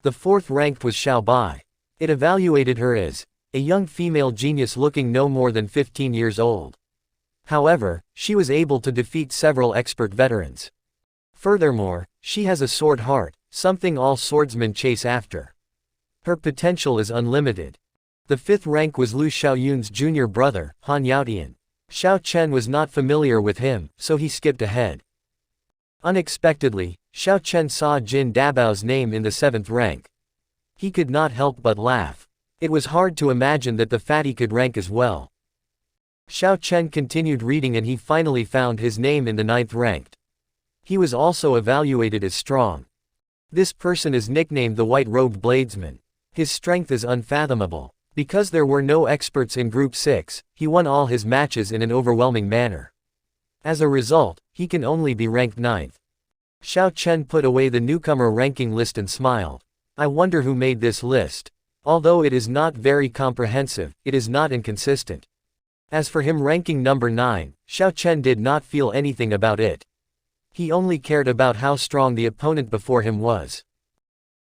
The fourth ranked was Xiao Bai. It evaluated her as a young female genius looking no more than 15 years old. However, she was able to defeat several expert veterans. Furthermore, she has a sword heart, something all swordsmen chase after. Her potential is unlimited. The 5th rank was Lu Xiaoyun's junior brother, Han Yaotian. Xiao Chen was not familiar with him, so he skipped ahead. Unexpectedly, Xiao Chen saw Jin Dabao's name in the 7th rank. He could not help but laugh. It was hard to imagine that the fatty could rank as well. Xiao Chen continued reading and he finally found his name in the 9th rank. He was also evaluated as strong. This person is nicknamed the White-Robed Bladesman. His strength is unfathomable. Because there were no experts in Group 6, he won all his matches in an overwhelming manner. As a result, he can only be ranked 9th. Xiao Chen put away the newcomer ranking list and smiled. I wonder who made this list. Although it is not very comprehensive, it is not inconsistent. As for him ranking number 9, Xiao Chen did not feel anything about it. He only cared about how strong the opponent before him was.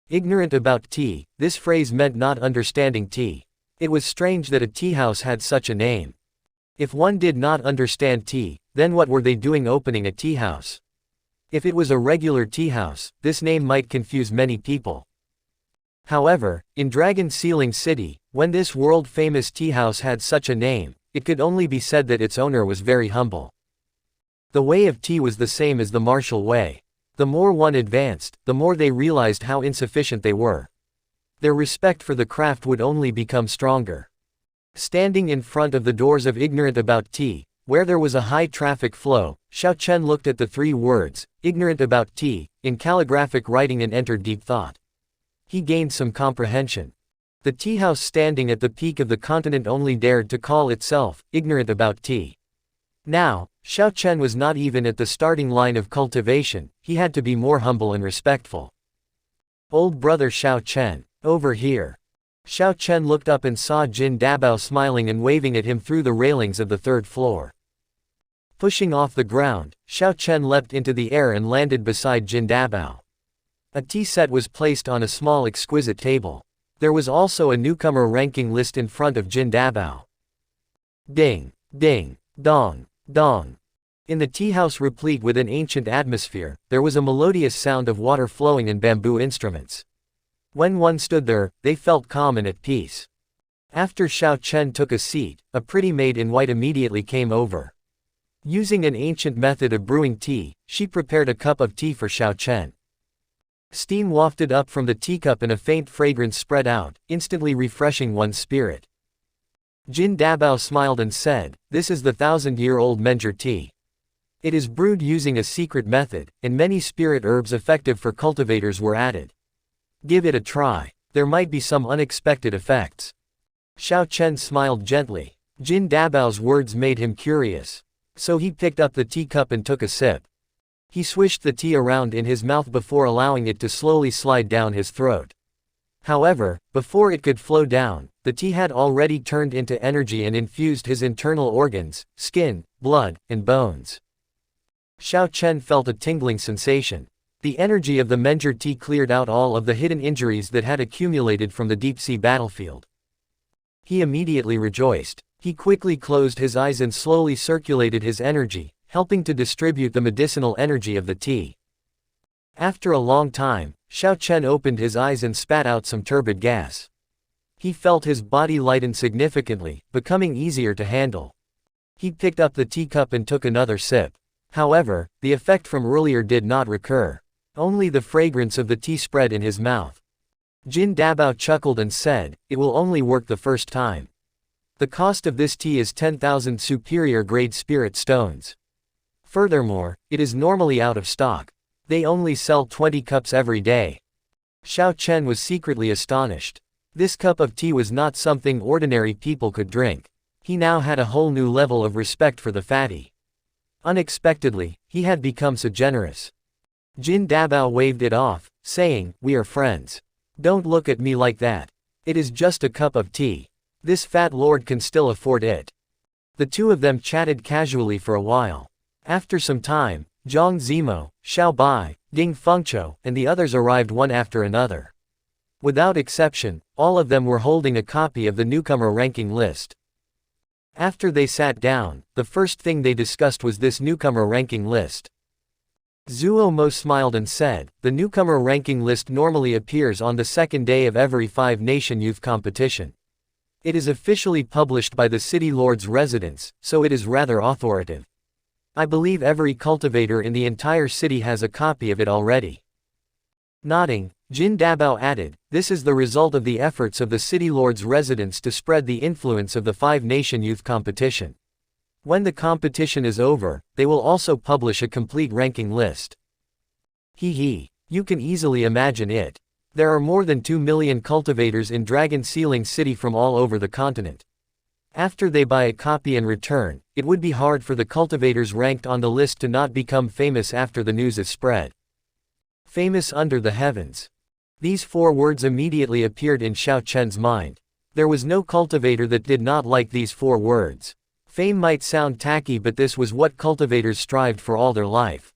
Ignorant about tea, this phrase meant not understanding tea. It was strange that a tea house had such a name. If one did not understand tea, then what were they doing opening a tea house? If it was a regular tea house, this name might confuse many people. However, in Dragon Sealing City, when this world-famous tea house had such a name, it could only be said that its owner was very humble. The way of tea was the same as the martial way. The more one advanced, the more they realized how insufficient they were. Their respect for the craft would only become stronger. Standing in front of the doors of Ignorant About Tea, where there was a high traffic flow, Xiao Chen looked at the 3 words, Ignorant About Tea, in calligraphic writing and entered deep thought. He gained some comprehension. The tea house standing at the peak of the continent only dared to call itself, Ignorant About Tea. Now, Xiao Chen was not even at the starting line of cultivation, he had to be more humble and respectful. Old brother Xiao Chen, over here. Xiao Chen looked up and saw Jin Dabao smiling and waving at him through the railings of the 3rd floor. Pushing off the ground, Xiao Chen leapt into the air and landed beside Jin Dabao. A tea set was placed on a small exquisite table. There was also a newcomer ranking list in front of Jin Dabao. Ding, ding, dong, dong. In the tea house replete with an ancient atmosphere, there was a melodious sound of water flowing and bamboo instruments. When one stood there, they felt calm and at peace. After Xiao Chen took a seat, a pretty maid in white immediately came over. Using an ancient method of brewing tea, she prepared a cup of tea for Xiao Chen. Steam wafted up from the teacup and a faint fragrance spread out, instantly refreshing one's spirit. Jin Dabao smiled and said, "This is the 1,000-year-old Menger tea. It is brewed using a secret method, and many spirit herbs effective for cultivators were added. Give it a try. There might be some unexpected effects." Xiao Chen smiled gently. Jin Dabao's words made him curious. So he picked up the teacup and took a sip. He swished the tea around in his mouth before allowing it to slowly slide down his throat. However, before it could flow down, the tea had already turned into energy and infused his internal organs, skin, blood, and bones. Xiao Chen felt a tingling sensation. The energy of the Menger tea cleared out all of the hidden injuries that had accumulated from the deep-sea battlefield. He immediately rejoiced. He quickly closed his eyes and slowly circulated his energy, helping to distribute the medicinal energy of the tea. After a long time, Xiao Chen opened his eyes and spat out some turbid gas. He felt his body lighten significantly, becoming easier to handle. He picked up the teacup and took another sip. However, the effect from earlier did not recur. Only the fragrance of the tea spread in his mouth. Jin Dabao chuckled and said, "It will only work the first time. The cost of this tea is 10,000 superior-grade spirit stones. Furthermore, it is normally out of stock. They only sell 20 cups every day." Xiao Chen was secretly astonished. This cup of tea was not something ordinary people could drink. He now had a whole new level of respect for the fatty. Unexpectedly, he had become so generous. Jin Dabao waved it off, saying, "We are friends. Don't look at me like that. It is just a cup of tea. This fat lord can still afford it." The two of them chatted casually for a while. After some time, Zhang Zimo, Xiao Bai, Ding Fengqiu, and the others arrived one after another. Without exception, all of them were holding a copy of the newcomer ranking list. After they sat down, the first thing they discussed was this newcomer ranking list. Zuo Mo smiled and said, "The newcomer ranking list normally appears on the second day of every five-nation youth competition. It is officially published by the city lord's residence, so it is rather authoritative. I believe every cultivator in the entire city has a copy of it already." Nodding, Jin Dabao added, "This is the result of the efforts of the city lord's residence to spread the influence of the five-nation youth competition. When the competition is over, they will also publish a complete ranking list." Hee. You can easily imagine it. There are more than 2 million cultivators in Dragon Sealing City from all over the continent. After they buy a copy and return, it would be hard for the cultivators ranked on the list to not become famous after the news is spread. Famous under the heavens. These 4 words immediately appeared in Xiao Chen's mind. There was no cultivator that did not like these 4 words. Fame might sound tacky, but this was what cultivators strived for all their life.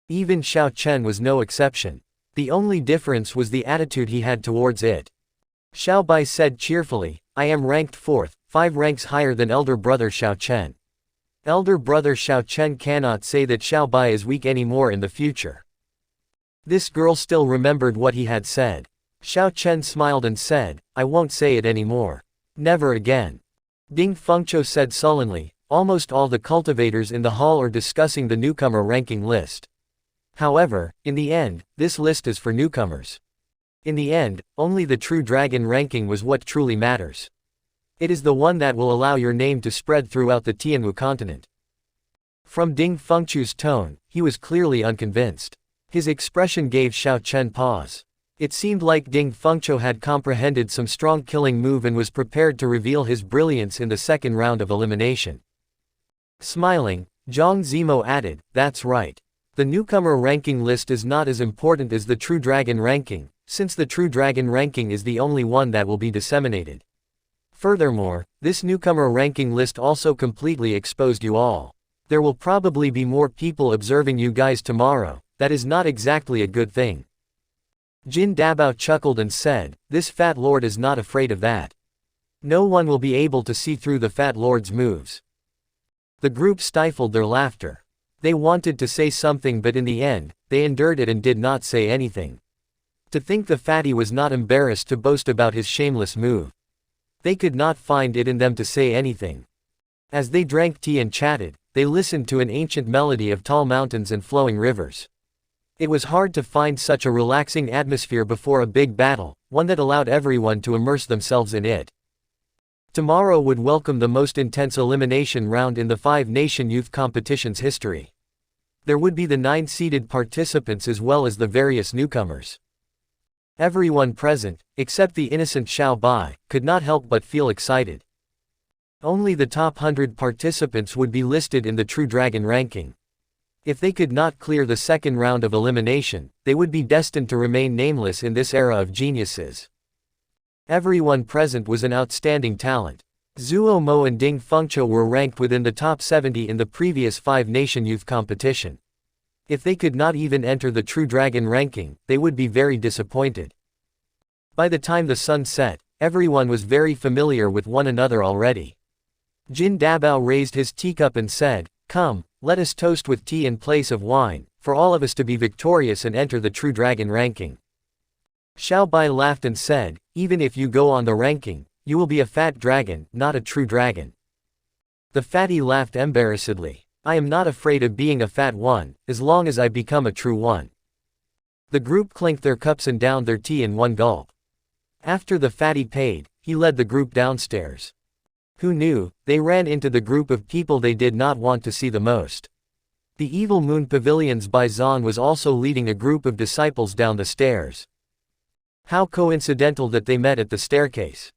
Even Xiao Chen was no exception. The only difference was the attitude he had towards it. Xiao Bai said cheerfully, "I am ranked 4th, 5 ranks higher than elder brother Xiao Chen. Elder brother Xiao Chen cannot say that Xiao Bai is weak anymore in the future." This girl still remembered what he had said. Xiao Chen smiled and said, "I won't say it anymore. Never again." Ding Fengqiu said sullenly, "Almost all the cultivators in the hall are discussing the newcomer ranking list. However, in the end, this list is for newcomers. In the end, only the true dragon ranking was what truly matters. It is the one that will allow your name to spread throughout the Tianwu continent." From Ding Fengqiu's tone, he was clearly unconvinced. His expression gave Xiao Chen pause. It seemed like Ding Fengqiu had comprehended some strong killing move and was prepared to reveal his brilliance in the second round of elimination. Smiling, Zhang Zimo added, "That's right. The newcomer ranking list is not as important as the True Dragon ranking, since the True Dragon ranking is the only one that will be disseminated. Furthermore, this newcomer ranking list also completely exposed you all. There will probably be more people observing you guys tomorrow. That is not exactly a good thing." Jin Dabao chuckled and said, "This fat lord is not afraid of that. No one will be able to see through the fat lord's moves." The group stifled their laughter. They wanted to say something, but in the end, they endured it and did not say anything. To think the fatty was not embarrassed to boast about his shameless move. They could not find it in them to say anything. As they drank tea and chatted, they listened to an ancient melody of tall mountains and flowing rivers. It was hard to find such a relaxing atmosphere before a big battle, one that allowed everyone to immerse themselves in it. Tomorrow would welcome the most intense elimination round in the five-nation youth competition's history. There would be the 9 seeded participants as well as the various newcomers. Everyone present, except the innocent Xiao Bai, could not help but feel excited. Only the top 100 participants would be listed in the True Dragon ranking. If they could not clear the second round of elimination, they would be destined to remain nameless in this era of geniuses. Everyone present was an outstanding talent. Zuo Mo and Ding Fengqiu were ranked within the top 70 in the previous five-nation youth competition. If they could not even enter the True Dragon ranking, they would be very disappointed. By the time the sun set, everyone was very familiar with one another already. Jin Dabao raised his teacup and said, "Come, let us toast with tea in place of wine, for all of us to be victorious and enter the True Dragon ranking." Xiao Bai laughed and said, "Even if you go on the ranking, you will be a fat dragon, not a true dragon." The fatty laughed embarrassedly. "I am not afraid of being a fat one, as long as I become a true one." The group clinked their cups and downed their tea in one gulp. After the fatty paid, he led the group downstairs. Who knew, they ran into the group of people they did not want to see the most. The Evil Moon Pavilion's Bai Zan was also leading a group of disciples down the stairs. How coincidental that they met at the staircase.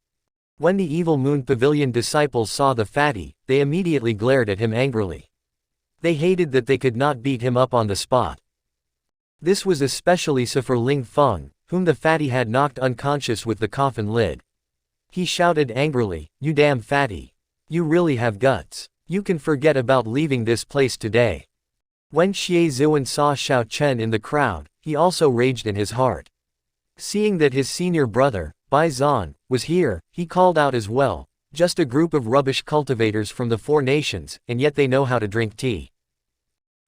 When the Evil Moon Pavilion disciples saw the fatty, they immediately glared at him angrily. They hated that they could not beat him up on the spot. This was especially so for Ling Feng, whom the fatty had knocked unconscious with the coffin lid. He shouted angrily, "You damn fatty. You really have guts. You can forget about leaving this place today." When Xie Ziwen saw Xiao Chen in the crowd, he also raged in his heart. Seeing that his senior brother, Bai Zan, was here, he called out as well, just a group of rubbish cultivators from the 4 nations, and yet they know how to drink tea.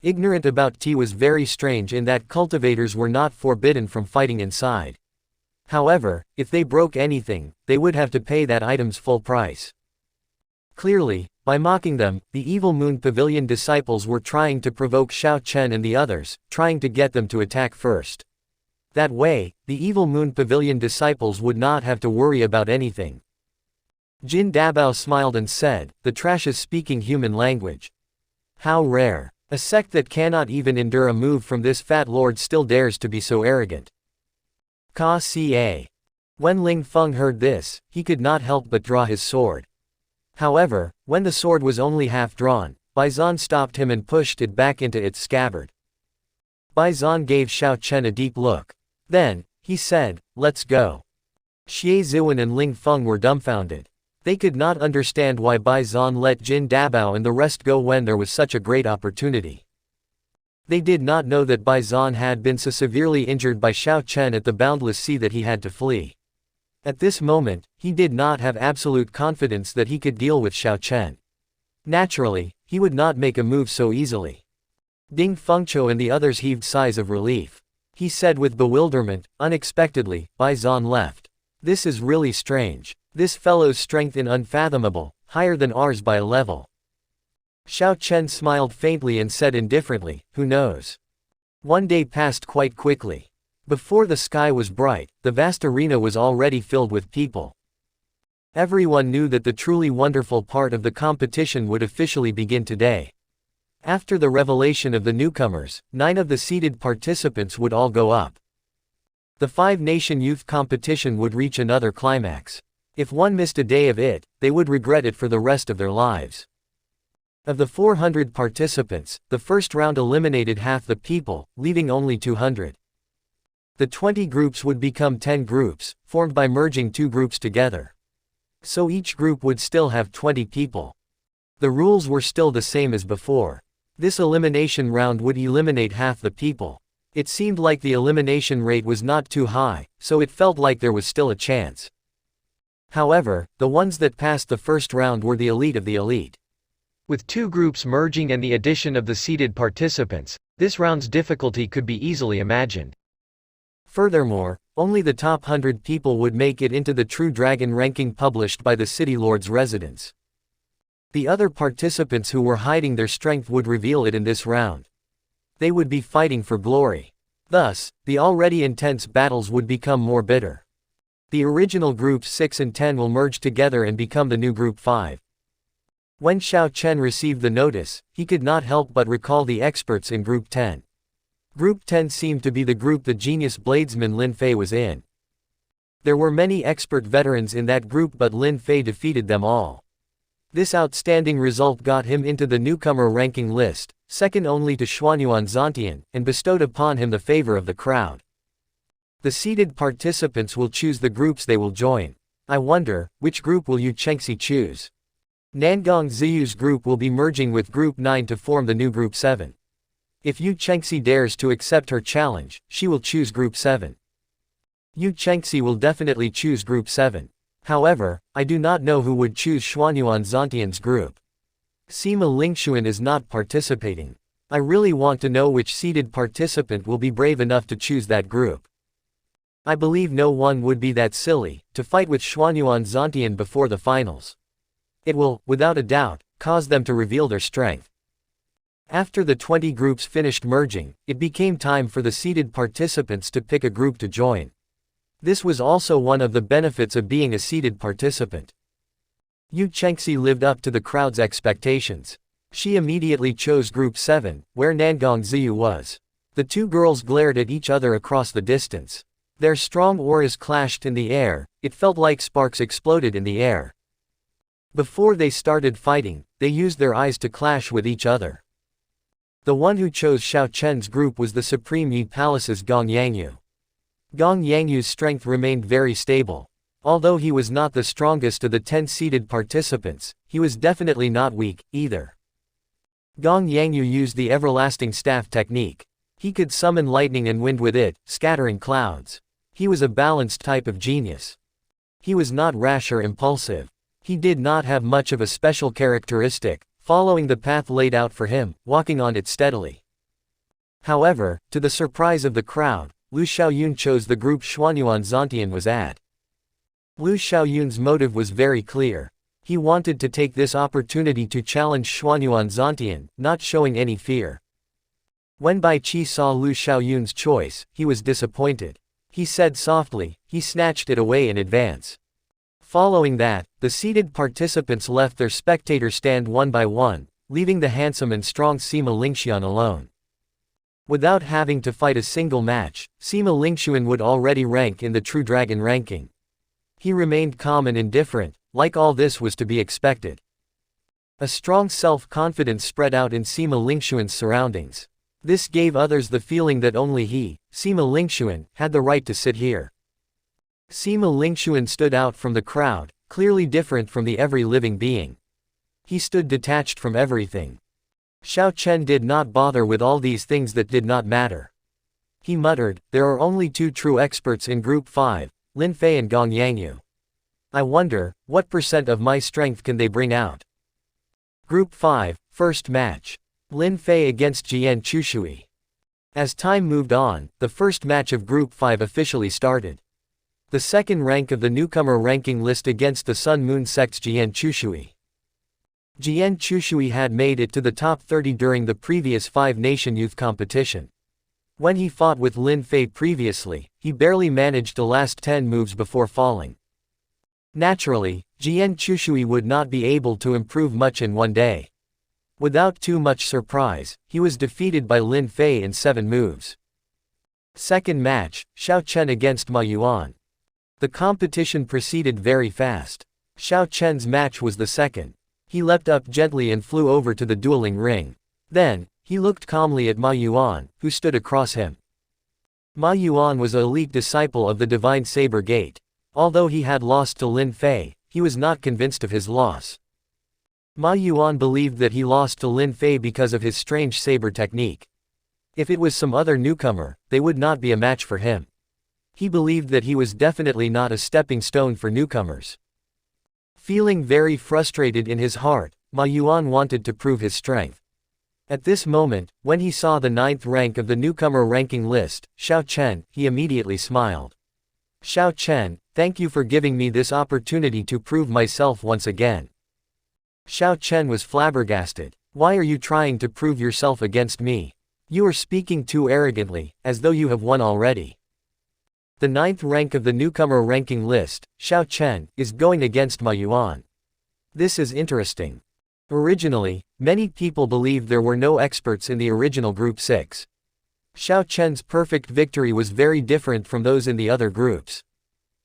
Ignorant about tea was very strange in that cultivators were not forbidden from fighting inside. However, if they broke anything, they would have to pay that item's full price. Clearly, by mocking them, the Evil Moon Pavilion disciples were trying to provoke Xiao Chen and the others, trying to get them to attack first. That way, the Evil Moon Pavilion disciples would not have to worry about anything. Jin Dabao smiled and said, "The trash is speaking human language. How rare. A sect that cannot even endure a move from this fat lord still dares to be so arrogant." Ka-ca. When Ling Feng heard this, he could not help but draw his sword. However, when the sword was only half drawn, Baizan stopped him and pushed it back into its scabbard. Baizan gave Xiao Chen a deep look. Then, he said, "Let's go." Xie Ziwen and Ling Feng were dumbfounded. They could not understand why Baizan let Jin Dabao and the rest go when there was such a great opportunity. They did not know that Baizan had been so severely injured by Xiao Chen at the boundless sea that he had to flee. At this moment, he did not have absolute confidence that he could deal with Xiao Chen. Naturally, he would not make a move so easily. Ding Fengqiu and the others heaved sighs of relief. He said with bewilderment, unexpectedly, Baizan left. This is really strange. This fellow's strength is unfathomable, higher than ours by a level. Xiao Chen smiled faintly and said indifferently, "Who knows?" One day passed quite quickly. Before the sky was bright, the vast arena was already filled with people. Everyone knew that the truly wonderful part of the competition would officially begin today. After the revelation of the newcomers, 9 of the seeded participants would all go up. The 5-nation youth competition would reach another climax. If one missed a day of it, they would regret it for the rest of their lives. Of the 400 participants, the first round eliminated half the people, leaving only 200. The 20 groups would become 10 groups, formed by merging 2 groups together. So each group would still have 20 people. The rules were still the same as before. This elimination round would eliminate half the people. It seemed like the elimination rate was not too high, so it felt like there was still a chance. However, the ones that passed the first round were the elite of the elite. With 2 groups merging and the addition of the seeded participants, this round's difficulty could be easily imagined. Furthermore, only the top 100 people would make it into the True Dragon ranking published by the City Lord's residence. The other participants who were hiding their strength would reveal it in this round. They would be fighting for glory. Thus, the already intense battles would become more bitter. The original groups 6 and 10 will merge together and become the new group 5. When Xiao Chen received the notice, he could not help but recall the experts in Group 10. Group 10 seemed to be the group the genius bladesman Lin Fei was in. There were many expert veterans in that group but Lin Fei defeated them all. This outstanding result got him into the newcomer ranking list, second only to Xuanyuan Zantian, and bestowed upon him the favor of the crowd. The seeded participants will choose the groups they will join. I wonder, which group will Yu Chengxi choose? Nangong Ziyu's group will be merging with Group 9 to form the new Group 7. If Yu Chengxi dares to accept her challenge, she will choose Group 7. Yu Chengxi will definitely choose Group 7. However, I do not know who would choose Xuanyuan Zantian's group. Sima Lingxuan is not participating. I really want to know which seeded participant will be brave enough to choose that group. I believe no one would be that silly to fight with Xuanyuan Zantian before the finals. It will, without a doubt, cause them to reveal their strength. After the 20 groups finished merging, it became time for the seeded participants to pick a group to join. This was also one of the benefits of being a seeded participant. Yu Chengxi lived up to the crowd's expectations. She immediately chose Group 7, where Nangong Ziyu was. The 2 girls glared at each other across the distance. Their strong auras clashed in the air, it felt like sparks exploded in the air. Before they started fighting, they used their eyes to clash with each other. The one who chose Xiao Chen's group was the Supreme Yi Palace's Gong Yangyu. Gong Yangyu's strength remained very stable. Although he was not the strongest of the 10 seeded participants, he was definitely not weak, either. Gong Yangyu used the everlasting staff technique. He could summon lightning and wind with it, scattering clouds. He was a balanced type of genius. He was not rash or impulsive. He did not have much of a special characteristic, following the path laid out for him, walking on it steadily. However, to the surprise of the crowd, Lu Xiaoyun chose the group Xuanyuan Zontian was at. Lu Xiaoyun's motive was very clear. He wanted to take this opportunity to challenge Xuanyuan Zontian, not showing any fear. When Bai Qi saw Lu Xiaoyun's choice, he was disappointed. He said softly, he snatched it away in advance. Following that, the seated participants left their spectator stand one by one, leaving the handsome and strong Sima Lingxian alone. Without having to fight a single match, Sima Lingxian would already rank in the True Dragon ranking. He remained calm and indifferent, like all this was to be expected. A strong self-confidence spread out in Sima Lingxian's surroundings. This gave others the feeling that only he, Sima Lingxian, had the right to sit here. Sima Lingxian stood out from the crowd, clearly different from the every living being. He stood detached from everything. Xiao Chen did not bother with all these things that did not matter. He muttered, there are only two true experts in Group 5, Lin Fei and Gong Yangyu. I wonder, what % of my strength can they bring out? Group 5, first match. Lin Fei against Jian Chushui. As time moved on, the first match of Group 5 officially started. The second rank of the newcomer ranking list against the Sun Moon sect's Jian Chushui. Jian Chushui had made it to the top 30 during the previous five-nation youth competition. When he fought with Lin Fei previously, he barely managed the last 10 moves before falling. Naturally, Jian Chushui would not be able to improve much in one day. Without too much surprise, he was defeated by Lin Fei in 7 moves. Second match, Xiao Chen against Ma Yuan. The competition proceeded very fast. Xiao Chen's match was the second. He leapt up gently and flew over to the dueling ring. Then, he looked calmly at Ma Yuan, who stood across him. Ma Yuan was an elite disciple of the Divine Saber Gate. Although he had lost to Lin Fei, he was not convinced of his loss. Ma Yuan believed that he lost to Lin Fei because of his strange saber technique. If it was some other newcomer, they would not be a match for him. He believed that he was definitely not a stepping stone for newcomers. Feeling very frustrated in his heart, Ma Yuan wanted to prove his strength. At this moment, when he saw the 9th rank of the newcomer ranking list, Xiao Chen, he immediately smiled. Xiao Chen, thank you for giving me this opportunity to prove myself once again. Xiao Chen was flabbergasted. Why are you trying to prove yourself against me? You are speaking too arrogantly, as though you have won already. The 9th rank of the newcomer ranking list, Xiao Chen, is going against Ma Yuan. This is interesting. Originally, many people believed there were no experts in the original Group 6. Xiao Chen's perfect victory was very different from those in the other groups.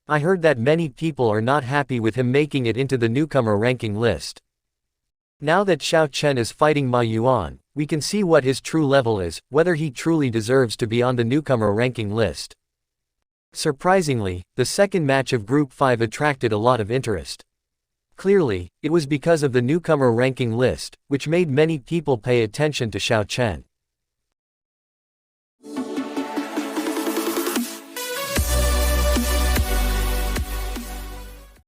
I heard that many people are not happy with him making it into the newcomer ranking list. Now that Xiao Chen is fighting Ma Yuan, we can see what his true level is, whether he truly deserves to be on the newcomer ranking list. Surprisingly, the second match of Group 5 attracted a lot of interest. Clearly, it was because of the newcomer ranking list, which made many people pay attention to Xiao Chen.